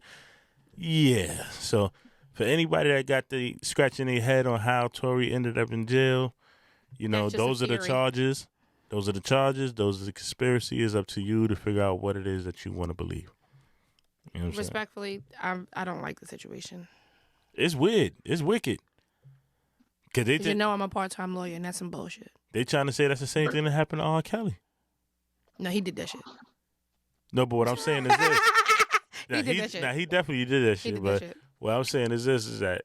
Yeah. So for anybody that got the scratching their head on how Tory ended up in jail, those are the charges. Those are the charges. Those are the conspiracy. It's up to you to figure out what it is that you want to believe. Respectfully, I don't like the situation. It's weird. It's wicked. Cause they You know I'm a part-time lawyer, and that's some bullshit. They trying to say that's the same thing that happened to R. Kelly. No, he did that shit. No, but what I'm saying is this. He did that shit. Now, he definitely did that He shit. did But that shit. what I'm saying is this, is that,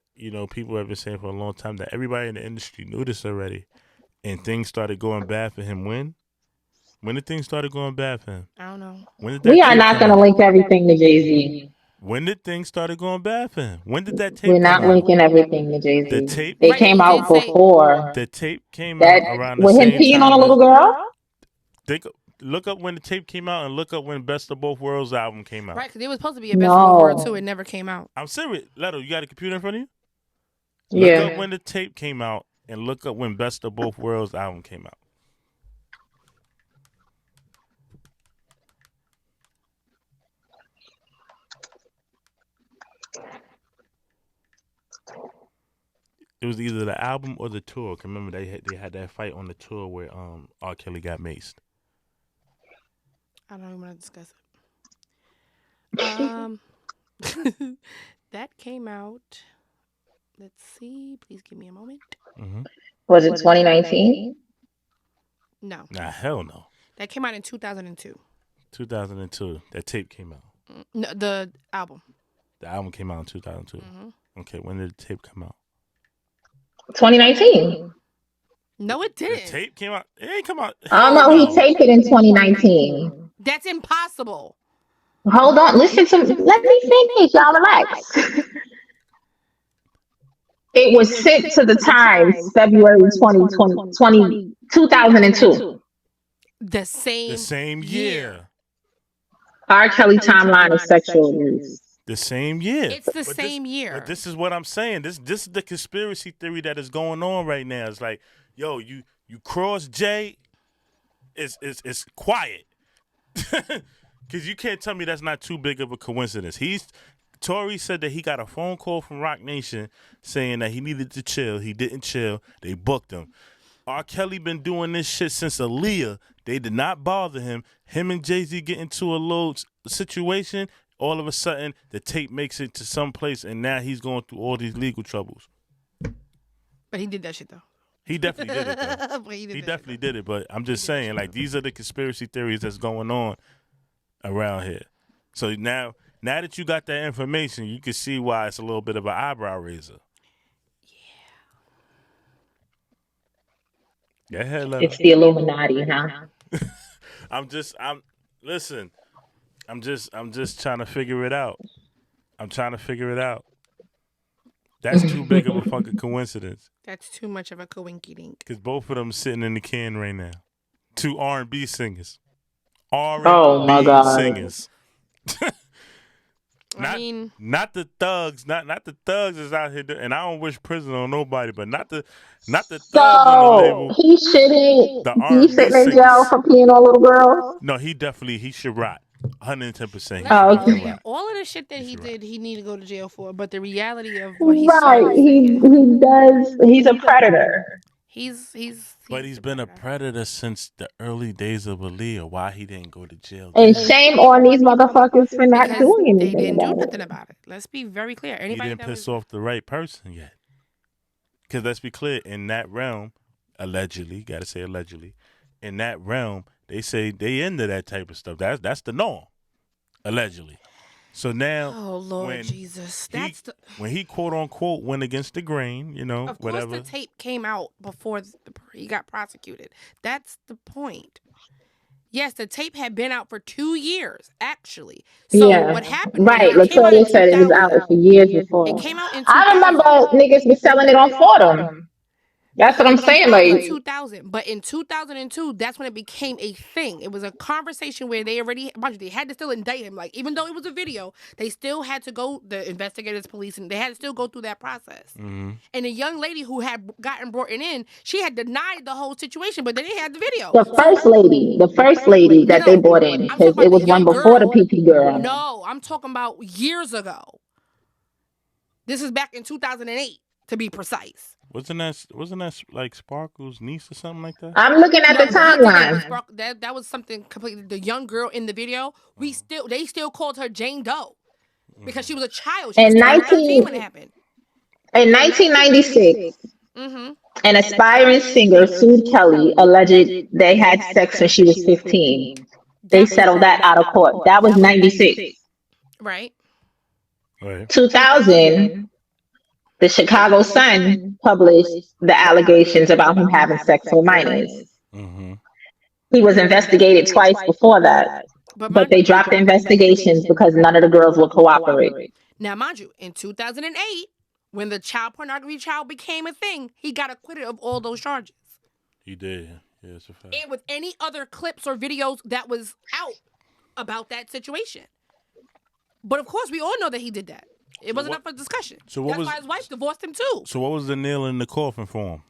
people have been saying for a long time that everybody in the industry knew this already. And things started going bad for him when? When did things started going bad for him? I don't know. When did that We are tape not come going to out? link everything to Jay-Z. When did things started going bad for him? When did that tape We're not come out? linking everything to Jay-Z. The tape, They Right, came he out did say- before. the tape came That out around the with him same peeing time. on a little girl? Look up when the tape came out and look up when Best of Both Worlds album came out. Right, because it was supposed to be a Best of Both Worlds too. It never came out. I'm serious. Leto, you got a computer in front of you? Yeah. Look up when the tape came out and look up when Best of Both Worlds album came out. It was either the album or the tour. 'Cause remember they had that fight on the tour where R. Kelly got maced. I don't even want to discuss it. That came out. Let's see. Please give me a moment. Mm-hmm. Was it 2019? No, Nah, hell no. that came out in 2002. 2002. That tape came out. No, the album. The album came out in 2002. Mm-hmm. Okay, when did the tape come out? 2019. No, it The didn't. tape came out. It ain't come out. Oh, no, he taped it in 2019. That's impossible. Hold on. Listen to me. Let me finish. Y'all relax. It was sent to the Times February 2002. The same year. R. Kelly timeline of sexual abuse. The same year. It's the same year. But this is what I'm saying. This is the conspiracy theory that is going on right now. It's like, yo, you cross Jay, it's quiet. Because you can't tell me that's not too big of a coincidence. Tory said that he got a phone call from Rock Nation saying that he needed to chill. He didn't chill. They booked him. R. Kelly been doing this shit since Aaliyah. They did not bother him. Him and Jay-Z get into a little situation. All of a sudden, the tape makes it to some place, and now he's going through all these legal troubles. But he did that shit, though. He definitely did it, though. But He definitely did it, but I'm just saying, like, these are the conspiracy theories that's going on around here. So now that you got that information, you can see why it's a little bit of an eyebrow raiser. Yeah. Go ahead, Leto. It's the Illuminati, huh? I'm just trying to figure it out. That's too big of a fucking coincidence. That's too much of a coinky dink. Because both of them sitting in the can right now. Two R&B singers. R&B Oh, my God. singers. Not the thugs. Not the thugs is out here. And I don't wish prison on nobody, but not the thugs on the label. He shouldn't The be R&B sitting in singers. jail for peeing on little girls. No, he should rot. 110%. Oh, Let's be okay. clear. All of the shit that he did, he need to go to jail for. But the reality of Right. what he's saying, He does. He's a predator. he's But he's been a predator since the early days of Aaliyah. Why he didn't go to jail? And shame on these motherfuckers for not because doing they anything didn't do about it. nothing about it. Let's be very clear. He Anybody didn't that piss was, off the right person yet. Because let's be clear, in that realm, allegedly, got to say allegedly, in that realm, they say they into that type of stuff. That's the norm, allegedly. So now, oh Lord when Jesus, when he quote unquote went against the grain, of course whatever. the tape came out before he got prosecuted. That's the point. Yes, the tape had been out for 2 years, actually. So Yeah. what happened? Right. Was it came out in Latoya said it was out 2000. for years before. It came out in 2000. I remember niggas was selling it on Fordham. That's what I'm saying. Out in Like, 2000, but in 2002, that's when it became a thing. It was a conversation where they had to still indict him. Like, even though it was a video, they still had to go, the investigators, police, and they had to still go through that process. Mm-hmm. And the young lady who had gotten brought in, she had denied the whole situation, but then they had the video. the first lady that they brought in, I'm because talking it about was the one young before the girl. PP girl. No, I'm talking about years ago. This is back in 2008, to be precise. Wasn't that like Sparkle's niece or something like that? I'm looking at the timeline. That was something completely. The young girl in the video, they still called her Jane Doe because she was a child. She was 13 when it happened. In 1996, Mm-hmm. An aspiring singer sued Kelly, alleged they had sex when she was 15. They That was settled that out of court. That was 96. right. Right. 2000, the Chicago Sun published the allegations about him having sex with minors. Mm-hmm. He was investigated twice before that, But but they dropped the investigations because none of the girls would cooperate. now, mind you, in 2008, when the child pornography child became a thing, he got acquitted of all those charges. He did. Yeah, it's a fact. And with any other clips or videos that was out about that situation. But of course, we all know that he did that. It wasn't up for discussion. So what That's was, why his wife divorced him too. So what was the nail in the coffin for him?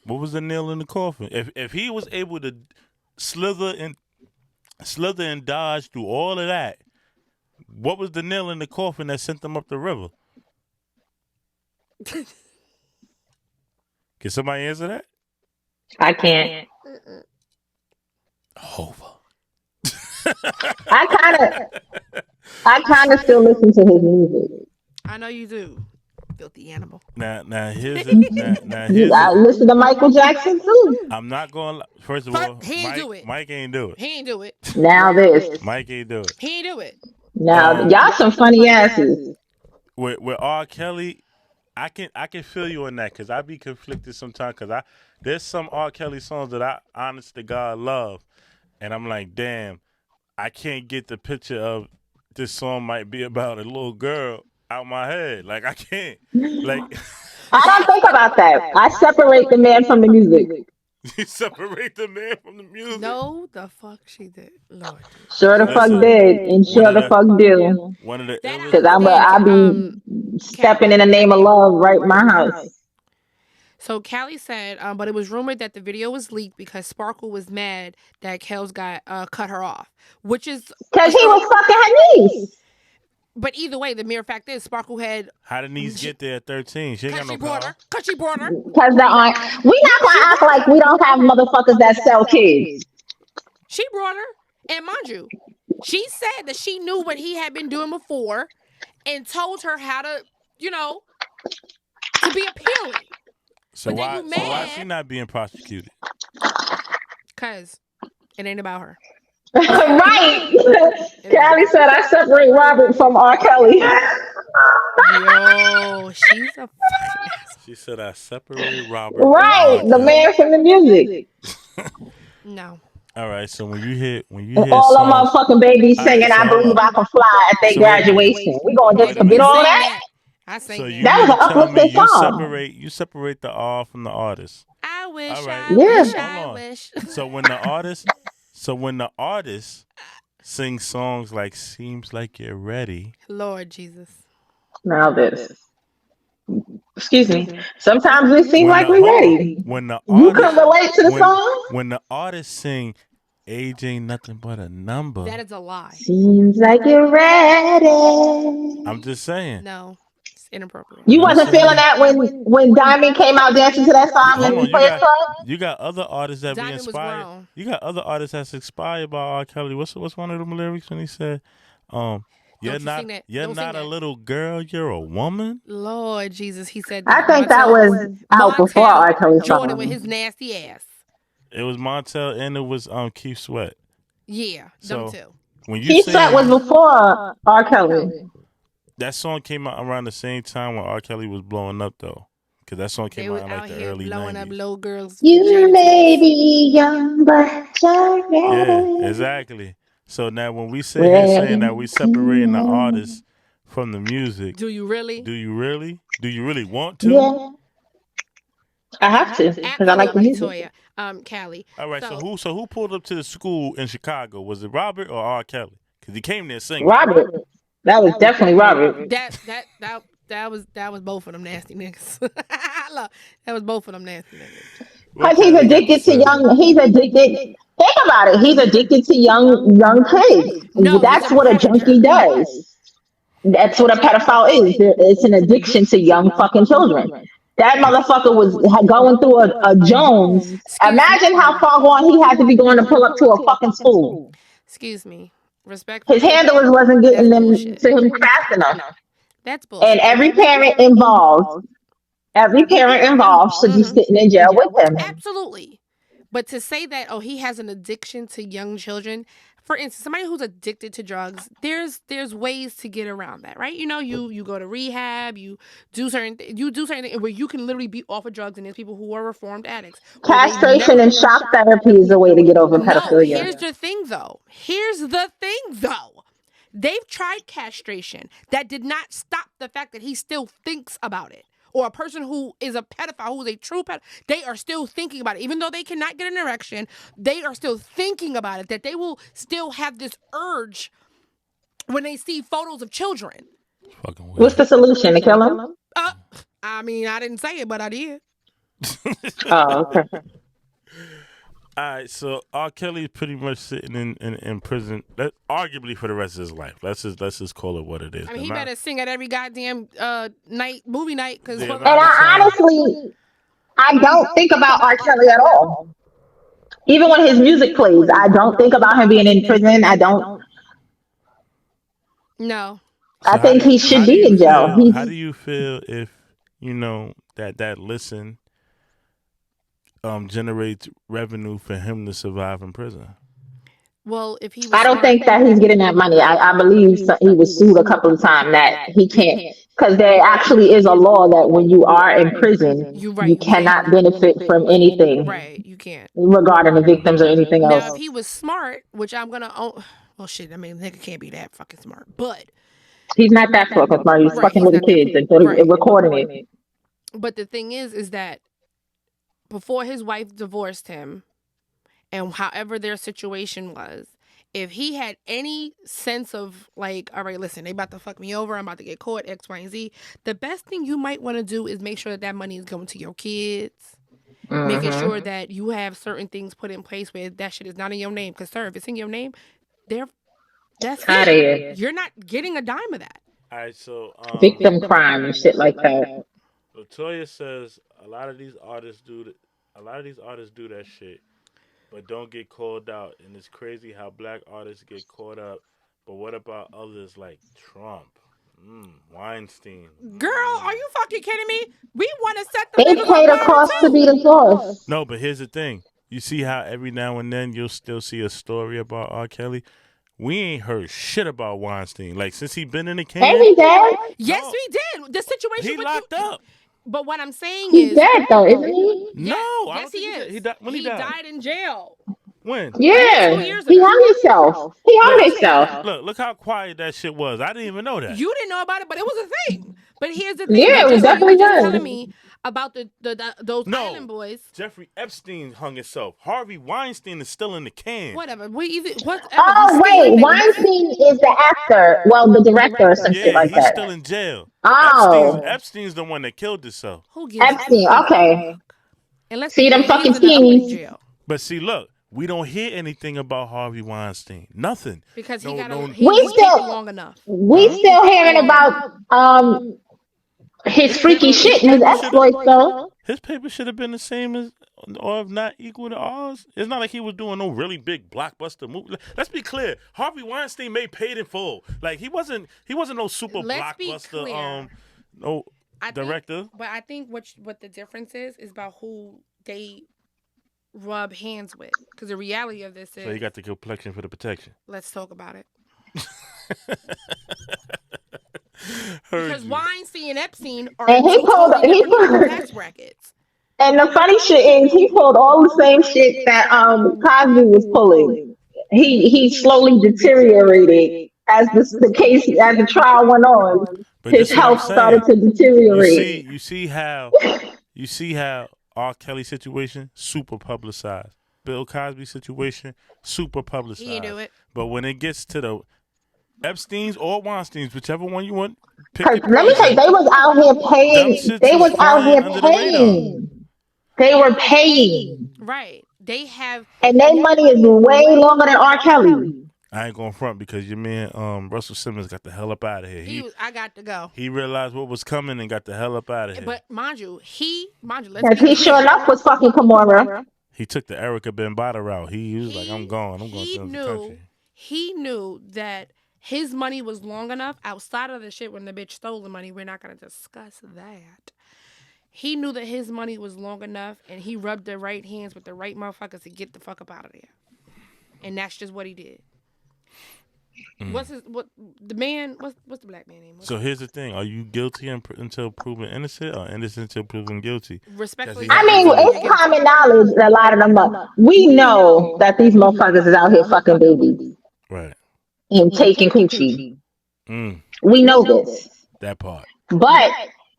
What was the nail in the coffin? If he was able to slither and dodge through all of that, what was the nail in the coffin that sent them up the river? Can somebody answer that? I can't. Hova. I kind of still listen to his music. I know you do, filthy animal. Now here's I listen to Michael Jackson too. I'm not going. First of all, He ain't do it. Mike ain't do it. He ain't do it. Now this. Mike ain't do it. He ain't do it. Now y'all some funny asses. With R. Kelly, I can feel you on that because I be conflicted sometimes because there's some R. Kelly songs that I honest to God love, and I'm like, damn, I can't get the picture of this song might be about a little girl out my head. Like I can't. Like I don't think about that. I separate the man from the music. you separate the man from the music. No, the fuck she did. Lord. Sure the fuck did, and sure the fuck do. One of the Because I be stepping in the name of love right in my house. So Callie said, but it was rumored that the video was leaked because Sparkle was mad that Kels got cut her off, which is because he was fucking her niece. But either way, the mere fact is, Sparkle had. How did niece get there at 13? She ain't got no power. Cause she brought her. Because we not gonna act like we don't have motherfuckers that sell kids. She brought her, and mind you, she said that she knew what he had been doing before, and told her how to, to be appealing. So why is she not being prosecuted? Cause it ain't about her. Right. Callie said I separate Robert from R. Kelly. Yo, she's a fucking ass. She said I separate Robert. Right, the man from the music. No. All right, so when you hear all the songs, motherfucking babies singing "I Believe I Can Fly" at their graduation, we gonna just forget all that. I say so that was an uplifting song. You separate the R from the artist. I wish. All right. I wish. So when the artist sings songs like "Seems Like You're Ready," Lord Jesus. Now this. Excuse me. Sometimes we seem like we're ready. You can relate to the song. When the artist sing, "Age ain't nothing but a number," that is a lie. Seems like you're ready. I'm just saying. No, it's inappropriate. You wasn't feeling that when Diamond came out dancing to that song and we played club. You got other artists that Diamond be inspired. You got other artists that's inspired by R. Kelly. What's one of them lyrics when he said, You're not a little girl, you're a woman. Lord Jesus, he said. I think that was out before R. Kelly Jordan with his nasty ass. It was Montel and it was Keith Sweat. Yeah, them two. When Keith Sweat was before R. Kelly. That song came out around the same time when R. Kelly was blowing up though, because that song came out in like the early blowing 90s. Up little girls. You may be young, but you're ready. Yeah, exactly. So now when we sit here saying that we separating the artists from the music, do you really? Do you really want to? Yeah. I have to because I like the music. Callie. All right. So who pulled up to the school in Chicago? Was it Robert or R. Kelly? Because he came there singing. Robert. That was definitely Robert. That was both of them nasty niggas. That was both of them nasty niggas. Because he's addicted to young. He's addicted. Think about it. He's addicted to young kids. No, that's what a junkie does. That's what a pedophile is. It's an addiction to young fucking children. That motherfucker was going through a Jones. Imagine how far gone he had to be going to pull up to a fucking school. Excuse me. Respect. His handlers wasn't getting them to him fast enough. That's bullshit. And every parent involved should be sitting in jail with him. Absolutely. But to say that, oh, he has an addiction to young children, for instance, somebody who's addicted to drugs, there's ways to get around that, right? You know, you go to rehab, you do certain things where you can literally be off of drugs, and there's people who are reformed addicts. Castration and shock therapy is a way to get over pedophilia. Here's the thing, though. They've tried castration. That did not stop the fact that he still thinks about it. Or a person who is a pedophile, who is a true pedophile, they are still thinking about it. Even though they cannot get an erection, they are still thinking about it. That they will still have this urge when they see photos of children. Fucking weird. What's the solution? To kill him? I mean, I didn't say it, but I did. Oh, okay. All right, so R. Kelly is pretty much sitting in prison, arguably for the rest of his life. Let's just call it what it is. I mean, he better sing at every goddamn movie night. Cause Yeah, and I honestly, I don't think about R. Kelly at all. Even when his music plays, I don't think about him being in prison. I don't. No. So I think he should be in jail. How do you feel if you know that listen generates revenue for him to survive in prison? Well, if he was I don't think that he's getting that money. I believe he was sued a couple of times that he can't, because there actually is a law that when you are in prison, you cannot benefit from anything. Right, you can't. Regarding the victims or anything else. Now, if he was smart, which I'm gonna well, shit. I mean, nigga can't be that fucking smart, but he's not that fucking smart. He's fucking with the kids and recording it. But the thing is that before his wife divorced him, and however their situation was, if he had any sense of like, all right, listen, they about to fuck me over, I'm about to get caught, X, Y, and Z, the best thing you might want to do is make sure that money is going to your kids, making sure that you have certain things put in place where that shit is not in your name. Because, sir, if it's in your name, that's it. You're not getting a dime of that. All right, so victim crime and shit like that. Latoya says a lot of these artists do that shit, but don't get called out. And it's crazy how black artists get caught up. But what about others like Trump, Weinstein? Girl, are you fucking kidding me? We want to set the. They paid a cost to be the source. No, but here's the thing. You see how every now and then you'll still see a story about R. Kelly. We ain't heard shit about Weinstein. Like, since he been in the can. Hey, he dead? Yes, we did. The situation he locked up. But what I'm saying he's is... He's dead, though, isn't he? No, yes, he is. He died. When he died? Died in jail. When? Yeah. 2 years ago. He hung himself. Look how quiet that shit was. I didn't even know that. You didn't know about it, but it was a thing. But here's the thing. Yeah, it was definitely just telling me about those island boys. Jeffrey Epstein hung himself. Harvey Weinstein is still in the can. Whatever. Whatever. Oh, wait. Weinstein is the actor. Well, the director or some shit like that. Yeah, he's still in jail. Oh. Epstein's the one that killed himself. Who gives Epstein, okay. And let's see them fucking teens. But see, look. We don't hear anything about Harvey Weinstein. Nothing. Because he got long enough. We still hearing about his freaky shit and his exploits, though. His paper should have been the same as, or if not equal to ours. It's not like he was doing no really big blockbuster movie. Let's be clear. Harvey Weinstein made Paid in Full. Like he wasn't no super blockbuster director. But I think what the difference is about who they rub hands with, because the reality of this is, so you got the complexion for the protection. Let's talk about it. Because Weinstein and Epstein are he pulled tax brackets. And the funny shit is he pulled all the same shit that Cosby was pulling. He slowly deteriorated as the trial went on. But his health started to deteriorate. You see how R. Kelly situation, super publicized. Bill Cosby situation, super publicized. He do it. But when it gets to the Epstein's or Weinstein's, whichever one you want, let me tell you, they was out here paying. They was out here paying. They were paying. Right. They have. And their money is way longer than R. Kelly. I ain't going front because your man Russell Simmons got the hell up out of here. I got to go. He realized what was coming and got the hell up out of here. But mind you, he sure enough was fucking Kimora. He took the Erica Bambaataa route. He was like, I'm going to the country. He knew that his money was long enough outside of the shit when the bitch stole the money. We're not going to discuss that. He knew that his money was long enough, and he rubbed the right hands with the right motherfuckers to get the fuck up out of there. And that's just what he did. What's the black man name? So here's the thing: are you guilty until proven innocent, or innocent until proven guilty? Respectfully, I mean, it's common knowledge that a lot of them up. We know that these motherfuckers is out here fucking babies, right, and taking coochie. Mm. We know this. That part. But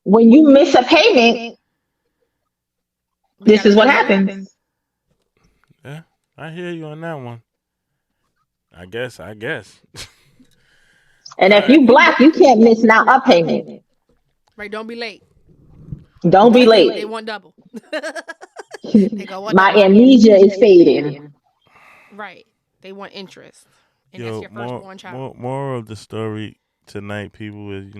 when you miss a payment, this is what happens. Yeah, I hear you on that one. I guess. And if you black, you can't miss now a payment. Right, don't be late. Don't be late. They want double. My amnesia is fading. Right. They want interest. And Yo, that's your firstborn child. Moral of the story tonight, people, is,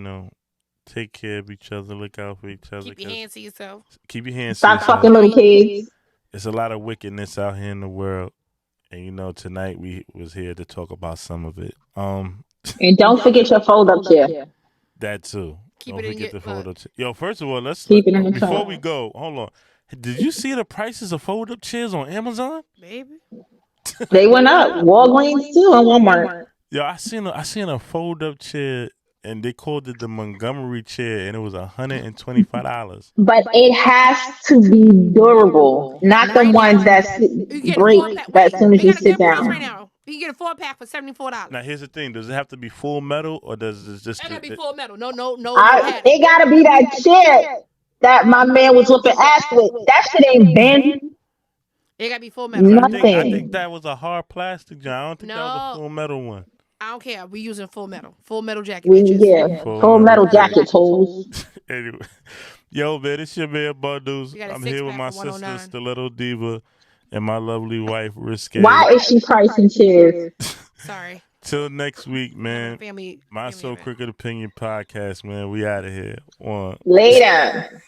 take care of each other, look out for each other. Keep your hands to yourself. Keep your hands Stop fucking little kids. There's a lot of wickedness out here in the world. And, tonight we was here to talk about some of it. And don't forget your fold-up chair. That too. Keep don't it in forget your the fold-up chair. Yo, first of all, keep it in the before we go, hold on. Did you see the prices of fold-up chairs on Amazon? Baby. They went up. Walgreens too and Walmart. Yo, I seen a fold-up chair, and they called it the Montgomery chair, and it was $125. But it has to be durable, not the ones that break as soon as you sit down. Right now. You can get a 4-pack for $74. Now here's the thing: does it have to be full metal, or does it just? It gotta be full metal. No. It gotta be that chair that my man was whooping ass with. That shit ain't bend. It gotta be full metal. Nothing. I think that was a hard plastic, John. I don't think that was a full metal one. I don't care. We using full metal. Full metal jacket. Yeah, full metal jacket holes. Anyway, yo, man, it's your man Bundles. I'm here with my sister, Stiletto Diva, and my lovely wife, Risque. Why is she pricing chairs? Sorry. Till next week, man. My So Crooked Opinion podcast, man. We out of here. Later.